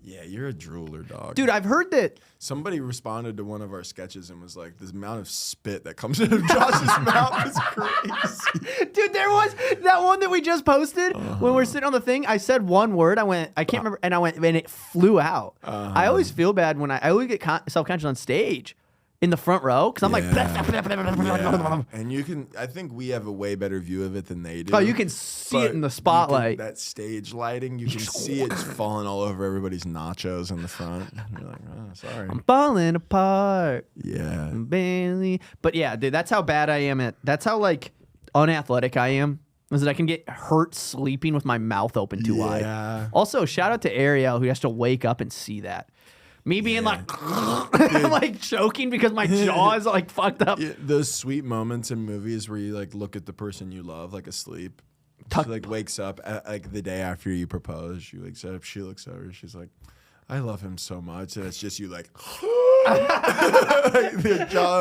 Yeah, you're a drooler, dog. Dude, I've heard that. Somebody responded to one of our sketches and was like, "This amount of spit that comes out of Josh's mouth is crazy." Dude, there was that one that we just posted when we're sitting on the thing. I said one word. I can't remember, and and it flew out. I always feel bad when I always get self-conscious on stage in the front row because I'm like, yeah. And I think we have a way better view of it than they do. Oh, you can see it in the spotlight. That stage lighting, you can see it just falling all over everybody's nachos in the front. You're like, oh, sorry. I'm falling apart. Yeah. Barely. But yeah, dude, that's how bad I am that's how like unathletic I am. Is that I can get hurt sleeping with my mouth open too wide. Also, shout out to Ariel who has to wake up and see that. Me being like, like choking because my jaw is like fucked up. Yeah, those sweet moments in movies where you like look at the person you love like asleep. She like wakes up like the day after you propose. She wakes up. She looks over. She's like, "I love him so much," and it's just you like,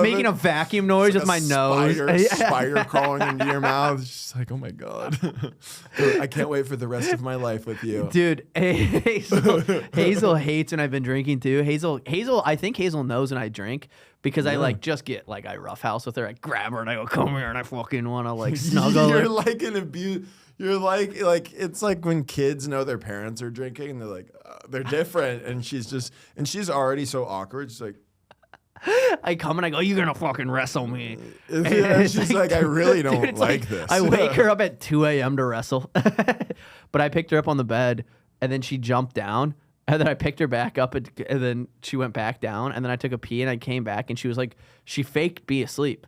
making a vacuum noise with my nose. Spider crawling into your mouth. It's just like, oh my god, I can't wait for the rest of my life with you, dude. Hazel hates when I've been drinking too. Hazel. I think Hazel knows when I drink because I like just get like I roughhouse with her. I grab her and I go, "Come here," and I fucking want to like snuggle. You're like an abuse. You're like it's like when kids know their parents are drinking and they're like they're different, and she's already so awkward. She's like, I come and I go, "You're gonna fucking wrestle me." And she's like, "I really don't dude, like this." I wake her up at 2 a.m. to wrestle, but I picked her up on the bed and then she jumped down. And then I picked her back up and then she went back down. And then I took a pee and I came back and she was like, she faked be asleep.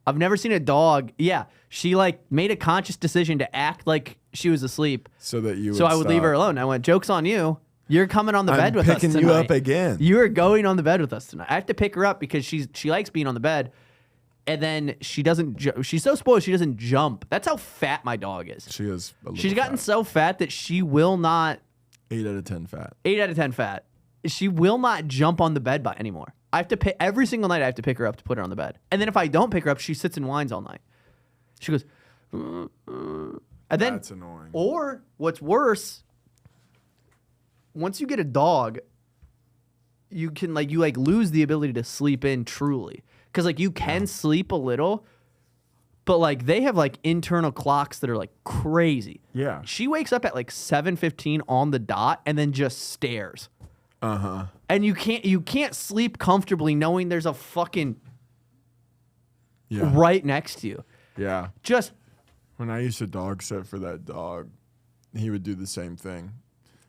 I've never seen a dog. Yeah, she like made a conscious decision to act like she was asleep, so that you. I would leave her alone. I went, "Joke's on you. You're coming on the bed with us tonight. Picking you up again. You are going on the bed with us tonight." I have to pick her up because she likes being on the bed, and then she doesn't. She's so spoiled she doesn't jump. That's how fat my dog is. She is. She's gotten so fat that she will not. 8 out of 10 fat. 8 out of 10 fat. She will not jump on the bed by anymore. I have to pick every single night. I have to pick her up to put her on the bed, and then if I don't pick her up, she sits and whines all night. She goes, and then that's annoying. Or what's worse, once you get a dog, you can lose the ability to sleep in truly, because like you can sleep a little, but like they have like internal clocks that are like crazy. Yeah. She wakes up at like 7:15 on the dot and then just stares. And you can't sleep comfortably knowing there's a fucking right next to you. Yeah. Just when I used to dog sit for that dog, he would do the same thing.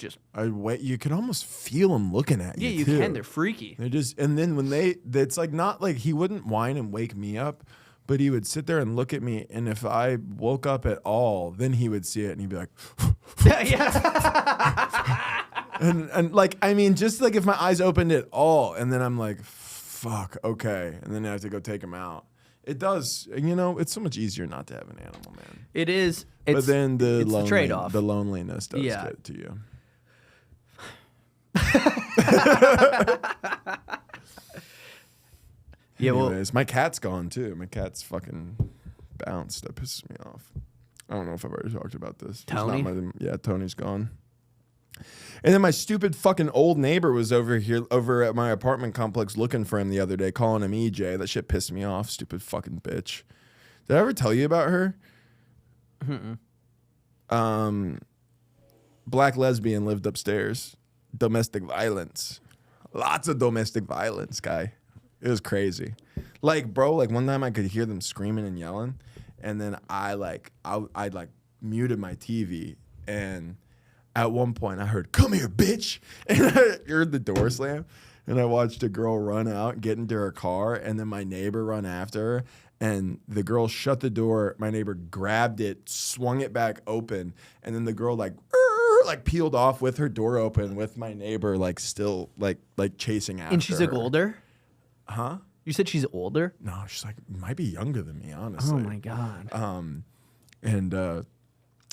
You can almost feel him looking at you. Yeah, you too. can. They're freaky. And then when it's like not like he wouldn't whine and wake me up, but he would sit there and look at me, and if I woke up at all, then he would see it and he'd be like, yeah. and like, I mean, just like if my eyes opened at all, and then I'm like, fuck, okay, and then I have to go take them out. It does, you know, it's so much easier not to have an animal, man. It is. But then the trade-off. the loneliness does get to you. Yeah, Anyways, my cat's gone too. My cat's fucking bounced. That pisses me off. I don't know if I've already talked about this. Tony? Tony's gone. And then my stupid fucking old neighbor was over at my apartment complex looking for him the other day, calling him EJ. That shit pissed me off. Stupid fucking bitch. Did I ever tell you about her? Black lesbian lived upstairs. Domestic violence. Lots of domestic violence, guy. It was crazy. Like, bro, like one time I could hear them screaming and yelling, and then I muted my TV, and at one point I heard, "Come here, bitch," and I heard the door slam, and I watched a girl run out, get into her car, and then my neighbor run after her, and the girl shut the door. My neighbor grabbed it, swung it back open, and then the girl like peeled off with her door open, with my neighbor like still like chasing after. And she's like her. older? Huh? You said she's older? No, she's like might be younger than me, honestly. Oh my God. And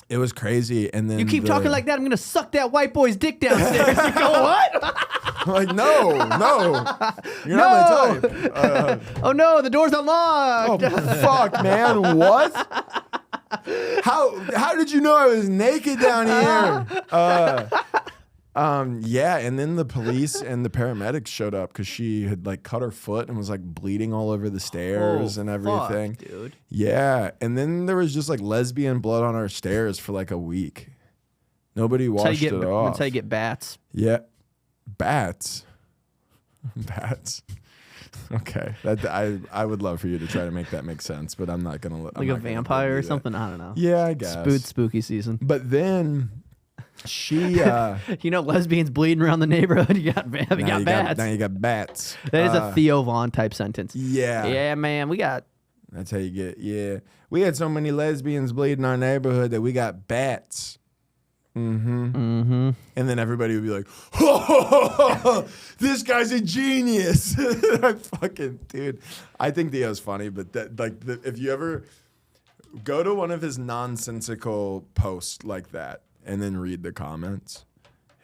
it was crazy. And then You keep talking like that, I'm gonna suck that white boy's dick downstairs. You go, what? I'm like, no, you're not my type. Oh no, the door's unlocked. Oh fuck, man, what? How did you know I was naked down here? Yeah, and then the police and the paramedics showed up because she had like cut her foot and was like bleeding all over the stairs and everything. Fuck, dude. Yeah, and then there was just like lesbian blood on our stairs for like a week. Nobody washed it off. That's how you get bats. Yeah, bats. Okay, I would love for you to try to make that make sense, but I'm not gonna. Like a vampire or something. I don't know. Yeah, I guess. Spooky season. But then she, you know, lesbians bleeding around the neighborhood. You got bats. Now you got bats. That is a Theo Vaughn type sentence. Yeah. Yeah, man. We got. That's how you get. Yeah, we had so many lesbians bleed in our neighborhood that we got bats. And then everybody would be like, "Oh, this guy's a genius." I fucking dude. I think Theo's funny, but if you ever go to one of his nonsensical posts like that and then read the comments,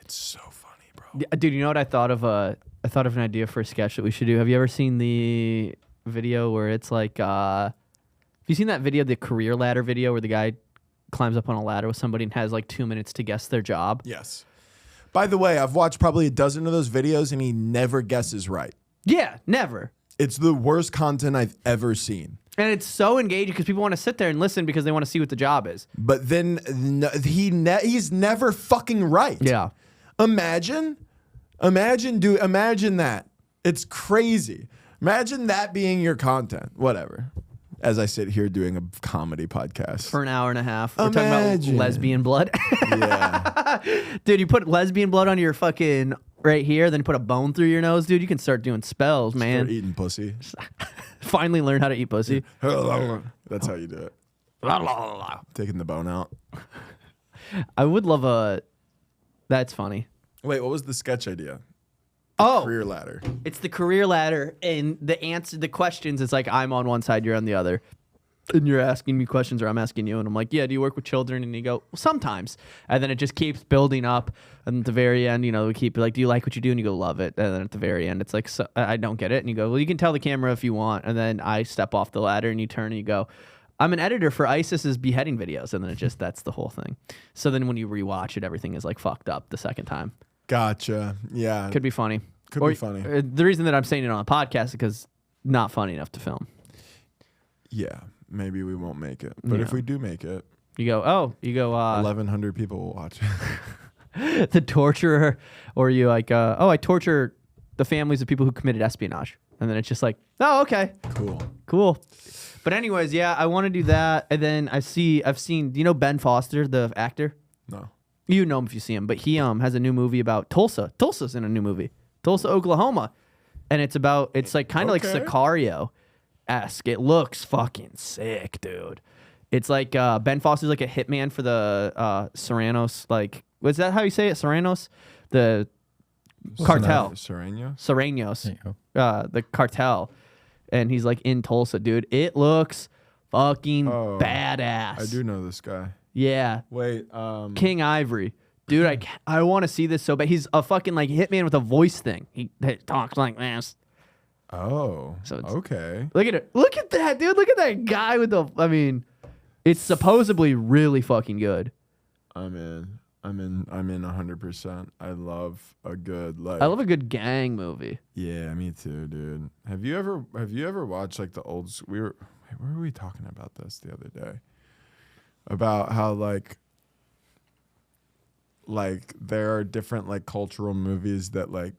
it's so funny, bro. Dude, you know what I thought of? I thought of an idea for a sketch that we should do. Have you ever seen the video where it's like, have you seen that video, the career ladder video, where the guy climbs up on a ladder with somebody and has like 2 minutes to guess their job? Yes. By the way, I've watched probably a dozen of those videos and he never guesses right. Yeah, never. It's the worst content I've ever seen. And it's so engaging because people want to sit there and listen because they want to see what the job is. But then he's never fucking right. Yeah. Imagine that. It's crazy. Imagine that being your content. Whatever. As I sit here doing a comedy podcast. For an hour and a half. We're talking about lesbian blood. Yeah. Dude, you put lesbian blood on your fucking right here, then you put a bone through your nose, dude. You can start doing spells, man. Start eating pussy. Finally learn how to eat pussy. That's how you do it. Taking the bone out. I would love a... That's funny. Wait, what was the sketch idea? Career ladder. It's the career ladder, and the questions, it's like I'm on one side, you're on the other. And you're asking me questions, or I'm asking you, and I'm like, yeah, do you work with children? And you go, well, sometimes. And then it just keeps building up. And at the very end, you know, we keep like, do you like what you do? And you go, love it. And then at the very end, it's like, so, I don't get it. And you go, well, you can tell the camera if you want. And then I step off the ladder, and you turn, and you go, I'm an editor for ISIS's beheading videos. And then that's the whole thing. So then when you rewatch it, everything is like fucked up the second time. Gotcha. Yeah. Could be funny. Could be funny. The reason that I'm saying it on a podcast is because not funny enough to film. Yeah. Maybe we won't make it. But if we do make it, you go, 1,100 people will watch it. The torturer, or you like, I torture the families of people who committed espionage. And then it's just like, oh, okay. Cool. But anyways, yeah, I want to do that. And then I've seen, do you know Ben Foster, the actor? No. You know him if you see him, but he has a new movie about Tulsa. Tulsa's in a new movie. Tulsa, Oklahoma. And it's like kind of like Sicario-esque. It looks fucking sick, dude. It's like Ben Foster's like a hitman for the Serranos. Like, was that how you say it? Serranos? the cartel, Sereno? Serenos, There you go. the cartel, and he's like in Tulsa, dude. It looks fucking badass. I do know this guy. Yeah, Wait, King Ivory, dude. I want to see this so bad. He's a fucking like hitman with a voice thing. He talks like this. oh, So it's- okay. Look at it. Look at that, dude. Look at that guy with the. I mean, it's supposedly really fucking good. I'm in 100%. I love a good like. I love a good gang movie. Yeah, me too, dude. Have you ever watched like the old? Where were we talking about this the other day? About how like there are different like cultural movies that like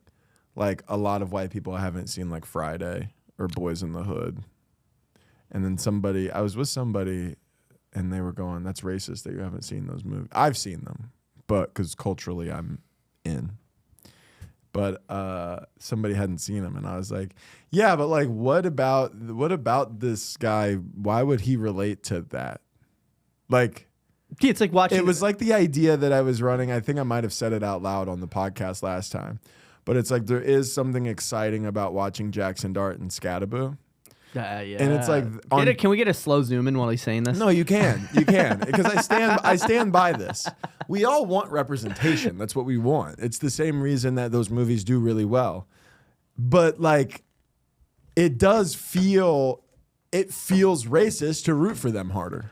a lot of white people haven't seen, like Friday or Boys in the Hood. And then I was with somebody and they were going, that's racist that you haven't seen those movies. I've seen them, but because culturally I'm in. But somebody hadn't seen them, and I was like, yeah, but like what about this guy? Why would he relate to that? Like, It's like watching. it was like the idea that I was running. I think I might have said it out loud on the podcast last time. But it's like there is something exciting about watching Jackson Dart and Scattaboo. Yeah. And it's like Can we get a slow zoom in while he's saying this? No, you can because I stand by this. We all want representation. That's what we want. It's the same reason that those movies do really well. But like, it feels racist to root for them harder.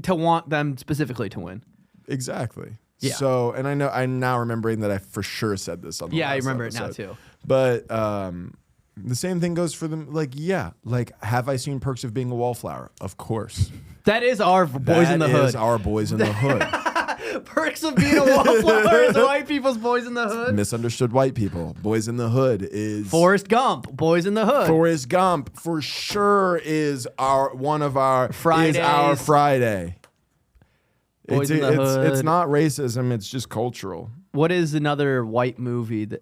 To want them specifically to win. Exactly. Yeah. So, and I'm now remembering that I for sure said this on the Yeah, I last remember episode. it now too. But the same thing goes for them. Like, yeah, like, have I seen Perks of Being a Wallflower? Of course. That is our Boys in the That is Hood. our Boys in the Hood. Perks of Being a Wallflower is white people's Boys in the Hood. Misunderstood white people. Boys in the Hood is Forrest Gump, Boys in the Hood. Forrest Gump for sure is one of our Fridays. Is our Friday. Boys in the Hood. It's not racism. It's just cultural. What is another white movie that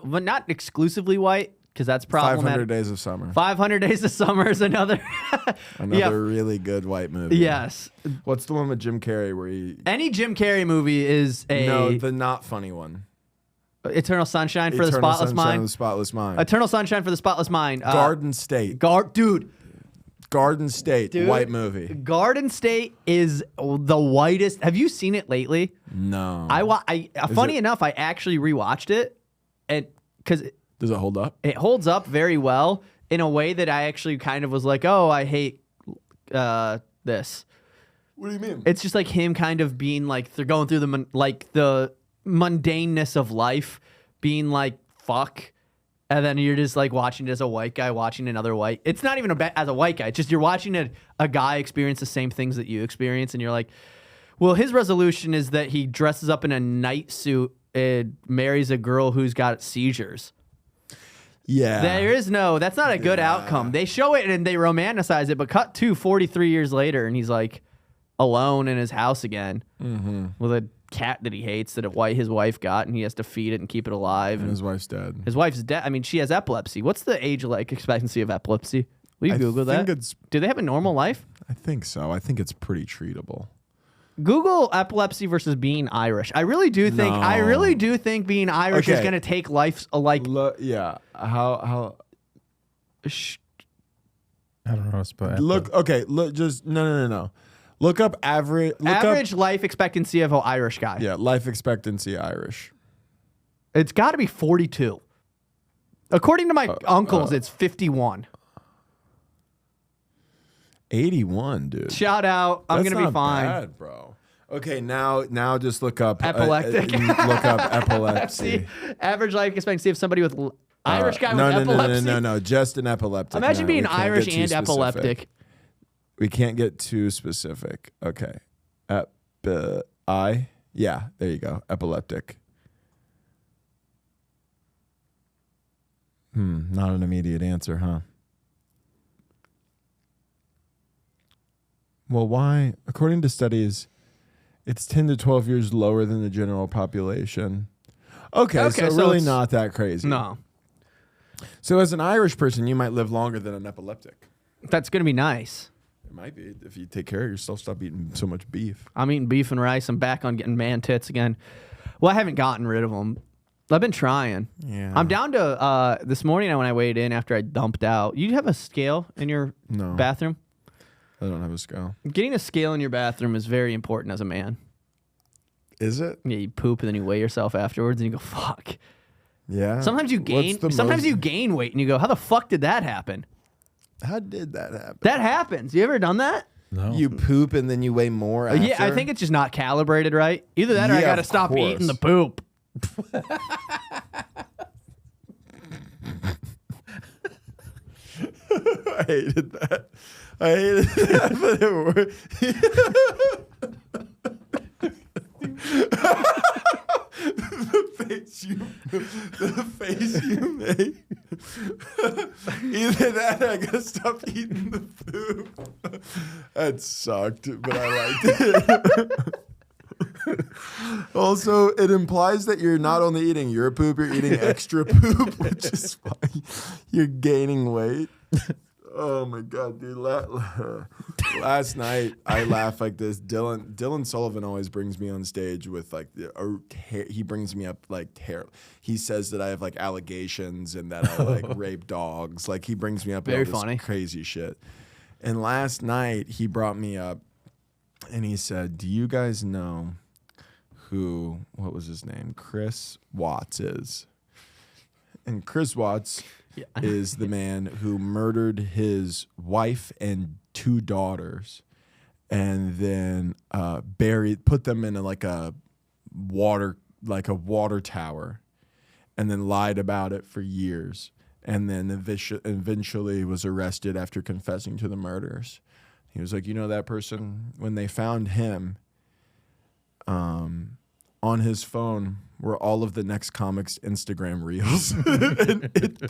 but not exclusively white, because that's 500 problematic. Days of Summer. 500 Days of Summer is another. Another really good white movie. Yes. What's the one with Jim Carrey where he? Any Jim Carrey movie is No, the not funny one. Eternal Sunshine for the Eternal Spotless Sunshine Mind. of the Spotless Mind. Eternal Sunshine for the Spotless Mind. Garden State. Dude. Garden State. Dude. White movie. Garden State is the whitest. Have you seen it lately? No. Funny enough, I actually rewatched it, and because Does it hold up? it holds up very well in a way that I actually kind of was like, oh, I hate this. What do you mean? It's just like him kind of being like they're going through the mundaneness of life, being like fuck, and then you're just like watching it as a white guy watching another white. It's not even as a white guy. It's just you're watching a guy experience the same things that you experience, and you're like, well, his resolution is that he dresses up in a night suit and marries a girl who's got seizures. Yeah. That's not a good outcome. They show it and they romanticize it, but cut to 43 years later, and he's like alone in his house again with a cat that he hates that his wife got, and he has to feed it and keep it alive. And his wife's dead. His wife's dead. I mean, she has epilepsy. What's the age expectancy of epilepsy? Will you Google that? Do they have a normal life? I think so. I think it's pretty treatable. Google epilepsy versus being Irish. I really do think being Irish is Okay. going to take life like. Yeah. How? I don't know how to spell Look. Okay. Look. Just no. Look up average. Average life expectancy of an Irish guy. Yeah. Life expectancy Irish. It's got to be 42. According to my uncles, it's 51. 81, dude. Shout out. I'm That's going to be not fine. bad, bro. Okay, now just look up Epileptic. look up epilepsy. Average life expectancy of somebody with Irish guy with no, epilepsy. No, just an epileptic. Imagine No, being we can't Irish get too and specific. epileptic. We can't get too specific. Okay. Yeah, there you go. Epileptic. Not an immediate answer, huh? Well, why? According to studies, it's 10 to 12 years lower than the general population. Okay, so really it's not that crazy. No. So as an Irish person, you might live longer than an epileptic. That's going to be nice. It might be if you take care of yourself, stop eating so much beef. I'm eating beef and rice. I'm back on getting man tits again. Well, I haven't gotten rid of them. I've been trying. Yeah. I'm down to this morning when I weighed in after I dumped out. You have a scale in your bathroom? I don't have a scale. Getting a scale in your bathroom is very important as a man. Is it? Yeah, you poop and then you weigh yourself afterwards and you go, fuck. Yeah. Sometimes you gain. Sometimes you gain weight and you go, how the fuck did that happen? How did that happen? That happens. You ever done that? No. You poop and then you weigh more after? Yeah, I think it's just not calibrated right. Either that or I Yeah, got to of stop course. eating the poop. I hated that. I hated that, but it worked. the face you made. Either that or I gotta stop eating the poop. That sucked, but I liked it. Also, it implies that you're not only eating your poop, you're eating extra poop, which is fine. You're gaining weight. Oh my god, dude! Last night I laughed like this. Dillon Sullivan always brings me on stage with like he brings me up like terrible. He says that I have like allegations and that I like rape dogs. Like he brings me up with Very all this funny. crazy shit. And last night he brought me up and he said, "Do you guys know what was his name? Chris Watts is?" And Chris Watts is the man who murdered his wife and 2 daughters and then put them in a water tower and then lied about it for years and then eventually was arrested after confessing to the murders. He was like, you know that person, when they found him, on his phone were all of the next comic's Instagram reels.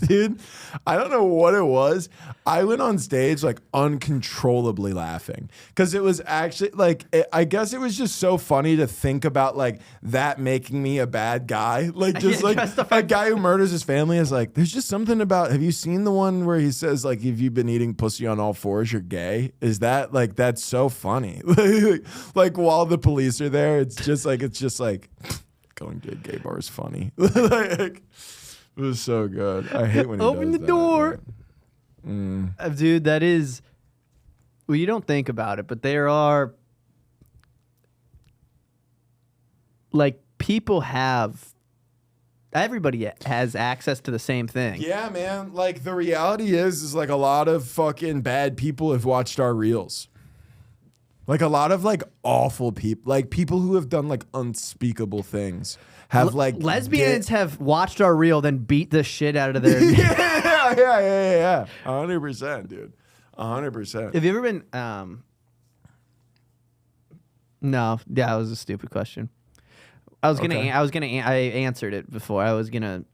Dude, I don't know what it was. I went on stage like uncontrollably laughing because it was actually like, I guess it was just so funny to think about like that making me a bad guy. Like just like a guy who murders his family is like, there's just something about, have you seen the one where he says like, if you've been eating pussy on all fours, you're gay? Is that like, that's so funny. Like while the police are there, it's just like going to a gay bar is funny. Like, it was so good. I hate when he Open does the door. that. Dude, that is... Well, you don't think about it, but there are... Like, people have... Everybody has access to the same thing. Yeah, man. Like the reality is like a lot of fucking bad people have watched our reels. Like a lot of like awful people, like people who have done like unspeakable things have like Lesbians have watched our reel, then beat the shit out of their... yeah. 100%, dude. 100%. Have you ever been... No, yeah, that was a stupid question. I answered it before. I was gonna.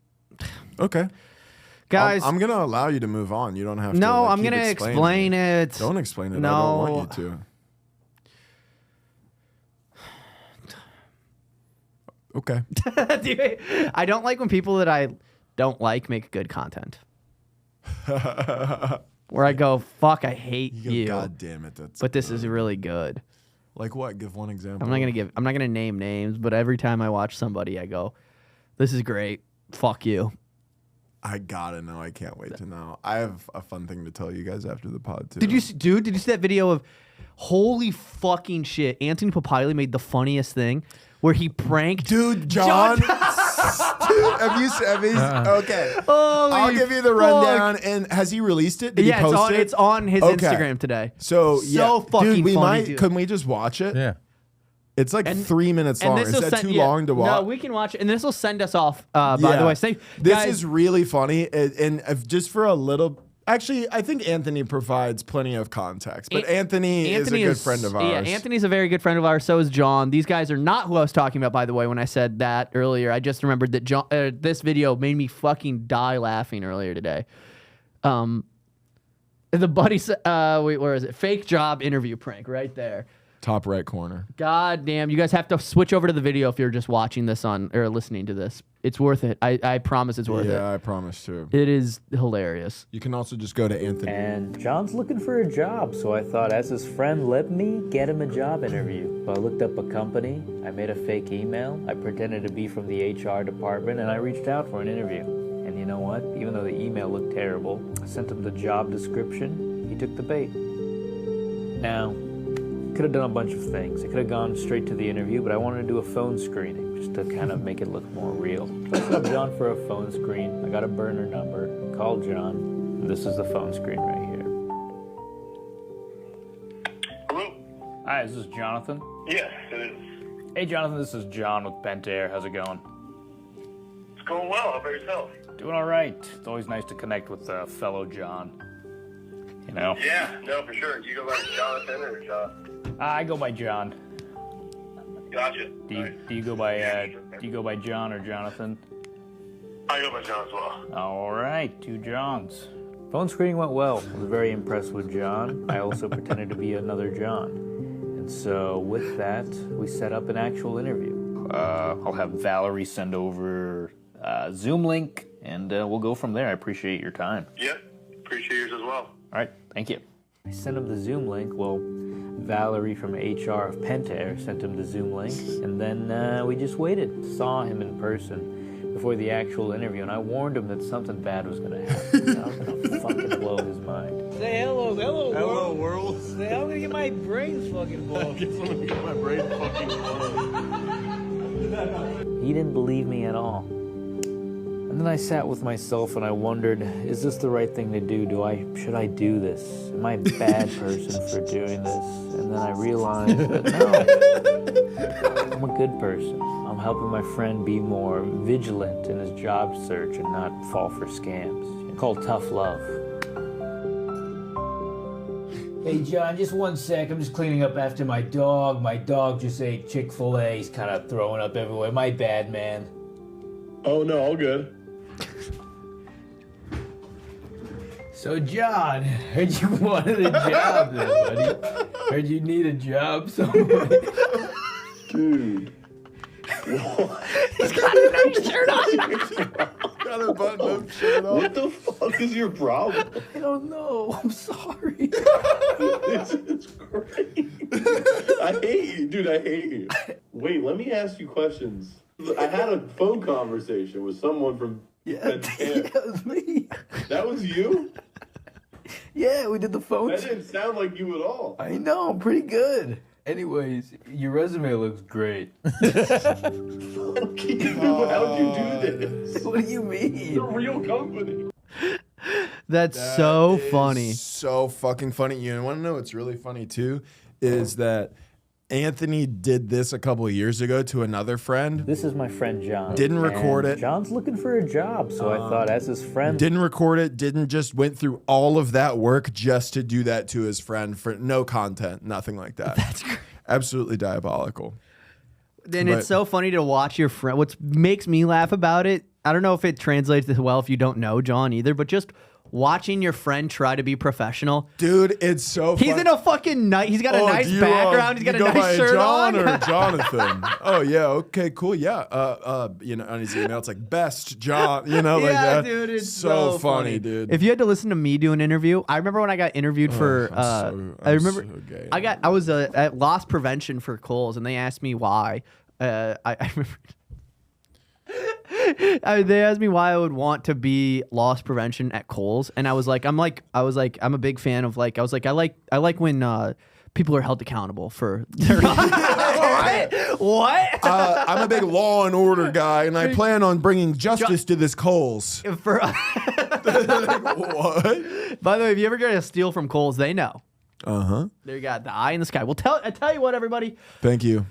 Okay. Guys, I'm gonna allow you to move on. You don't have to. no, like, I'm keep gonna explaining explain it. Don't explain it. No. I don't want you to. Okay. Dude, I don't like when people that I don't like make good content. Where I go, fuck, I hate you. God damn it, that's. But this is really good. Like what? Give one example. I'm not gonna name names, but every time I watch somebody, I go, this is great. Fuck you. I gotta know. I can't wait to know. I have a fun thing to tell you guys after the pod too. Did you see that video of holy fucking shit? Anthony Papilli made the funniest thing where he pranked John? Dude, have you seen? Okay. I'll give you the rundown. And has he released it? Did he post it? It's on his Instagram today. So fucking dude, funny, dude. Can we just watch it? Yeah. It's like 3 minutes long. Is that too long to watch? No, we can watch it, and this will send us off. By the way, this is really funny, and just for a little. Actually, I think Anthony provides plenty of context, but Anthony is a good friend of ours. Yeah, Anthony's a very good friend of ours. So is John. These guys are not who I was talking about, by the way, when I said that earlier. I just remembered that John. This video made me fucking die laughing earlier today. The buddy, wait, where is it? Fake job interview prank right there. Top right corner. God damn, you guys have to switch over to the video if you're just watching this on or listening to this. It's worth it. I promise it's worth it. Yeah, I promise too. It is hilarious. You can also just go to Anthony. And John's looking for a job, so I thought as his friend, let me get him a job interview. So I looked up a company, I made a fake email, I pretended to be from the HR department, and I reached out for an interview. And you know what? Even though the email looked terrible, I sent him the job description, he took the bait. Now, could have done a bunch of things. I could have gone straight to the interview, but I wanted to do a phone screening just to kind of make it look more real. So I set up John for a phone screen. I got a burner number, called John, and this is the phone screen right here. Hello? Hi, is this Jonathan? Yes, it is. Hey Jonathan, this is John with Pentair. How's it going? It's going well. How about yourself? Doing all right. It's always nice to connect with a fellow John. You know? Yeah, no, for sure. Do you go by Jonathan or John? I go by John. Gotcha. Do you go by John or Jonathan? I go by John as well. All right, two Johns. Phone screening went well. I was very impressed with John. I also pretended to be another John. And so with that, we set up an actual interview. I'll have Valerie send over a Zoom link, and we'll go from there. I appreciate your time. Yep. Appreciate yours as well. All right, thank you. I sent him the Zoom link. Well, Valerie from HR of Pentair sent him the Zoom link, and then we just waited. Saw him in person before the actual interview, and I warned him that something bad was going to happen. I was going to fucking blow his mind. Say hello world. Say, I'm gonna get my brains fucking blown. He didn't believe me at all. And then I sat with myself and I wondered, is this the right thing to do? Should I do this? Am I a bad person for doing this? And then I realized that no, I'm a good person. I'm helping my friend be more vigilant in his job search and not fall for scams. It's called tough love. Hey John, just one sec. I'm just cleaning up after my dog. My dog just ate Chick-fil-A. He's kind of throwing up everywhere. My bad, man. Oh, no, all good. So John, heard you wanted a job there, buddy. Heard you need a job somewhere. Dude. He's got a nice shirt on. Got a button-up shirt on. What the fuck is your problem? I don't know. I'm sorry. This is great. I hate you. Dude, I hate you. Wait, let me ask you questions. I had a phone conversation with someone from Pentair. That was me. That was you? Yeah, we did the phone. That didn't sound like you at all. I know, I'm pretty good. Anyways, your resume looks great. Fuck you. How'd you do this? What do you mean? It's a real company. That's That so is funny. So fucking funny. You want to know what's really funny too? Is that Anthony did this a couple of years ago to another friend. This is my friend John. Didn't record and it. John's looking for a job, so I thought as his friend... Didn't record it. Didn't just went through all of that work just to do that to his friend for no content, nothing like that. That's great. Absolutely diabolical. And it's so funny to watch your friend. What makes me laugh about it, I don't know if it translates as well if you don't know John either, but just watching your friend try to be professional. Dude, it's so funny. He's in a fucking night. He's got a nice background. He's got a nice shirt John on. or Jonathan? Oh yeah, okay, cool. Yeah. You know, on his email it's like best John, you know, like Yeah, that. dude, it's so so funny, dude. If you had to listen to me do an interview, I remember when I got interviewed for. I remember so gay. I was at loss prevention for Kohl's, and they asked me why. I remember. They asked me why I would want to be loss prevention at Kohl's, and I was like, I'm a big fan of I like when people are held accountable for their what? I'm a big law and order guy, and I plan on bringing justice to this Kohl's. For What? by the way, if you ever get a steal from Kohl's, they know. Uh huh. There you got the eye in the sky. Well, I tell you what, everybody. Thank you.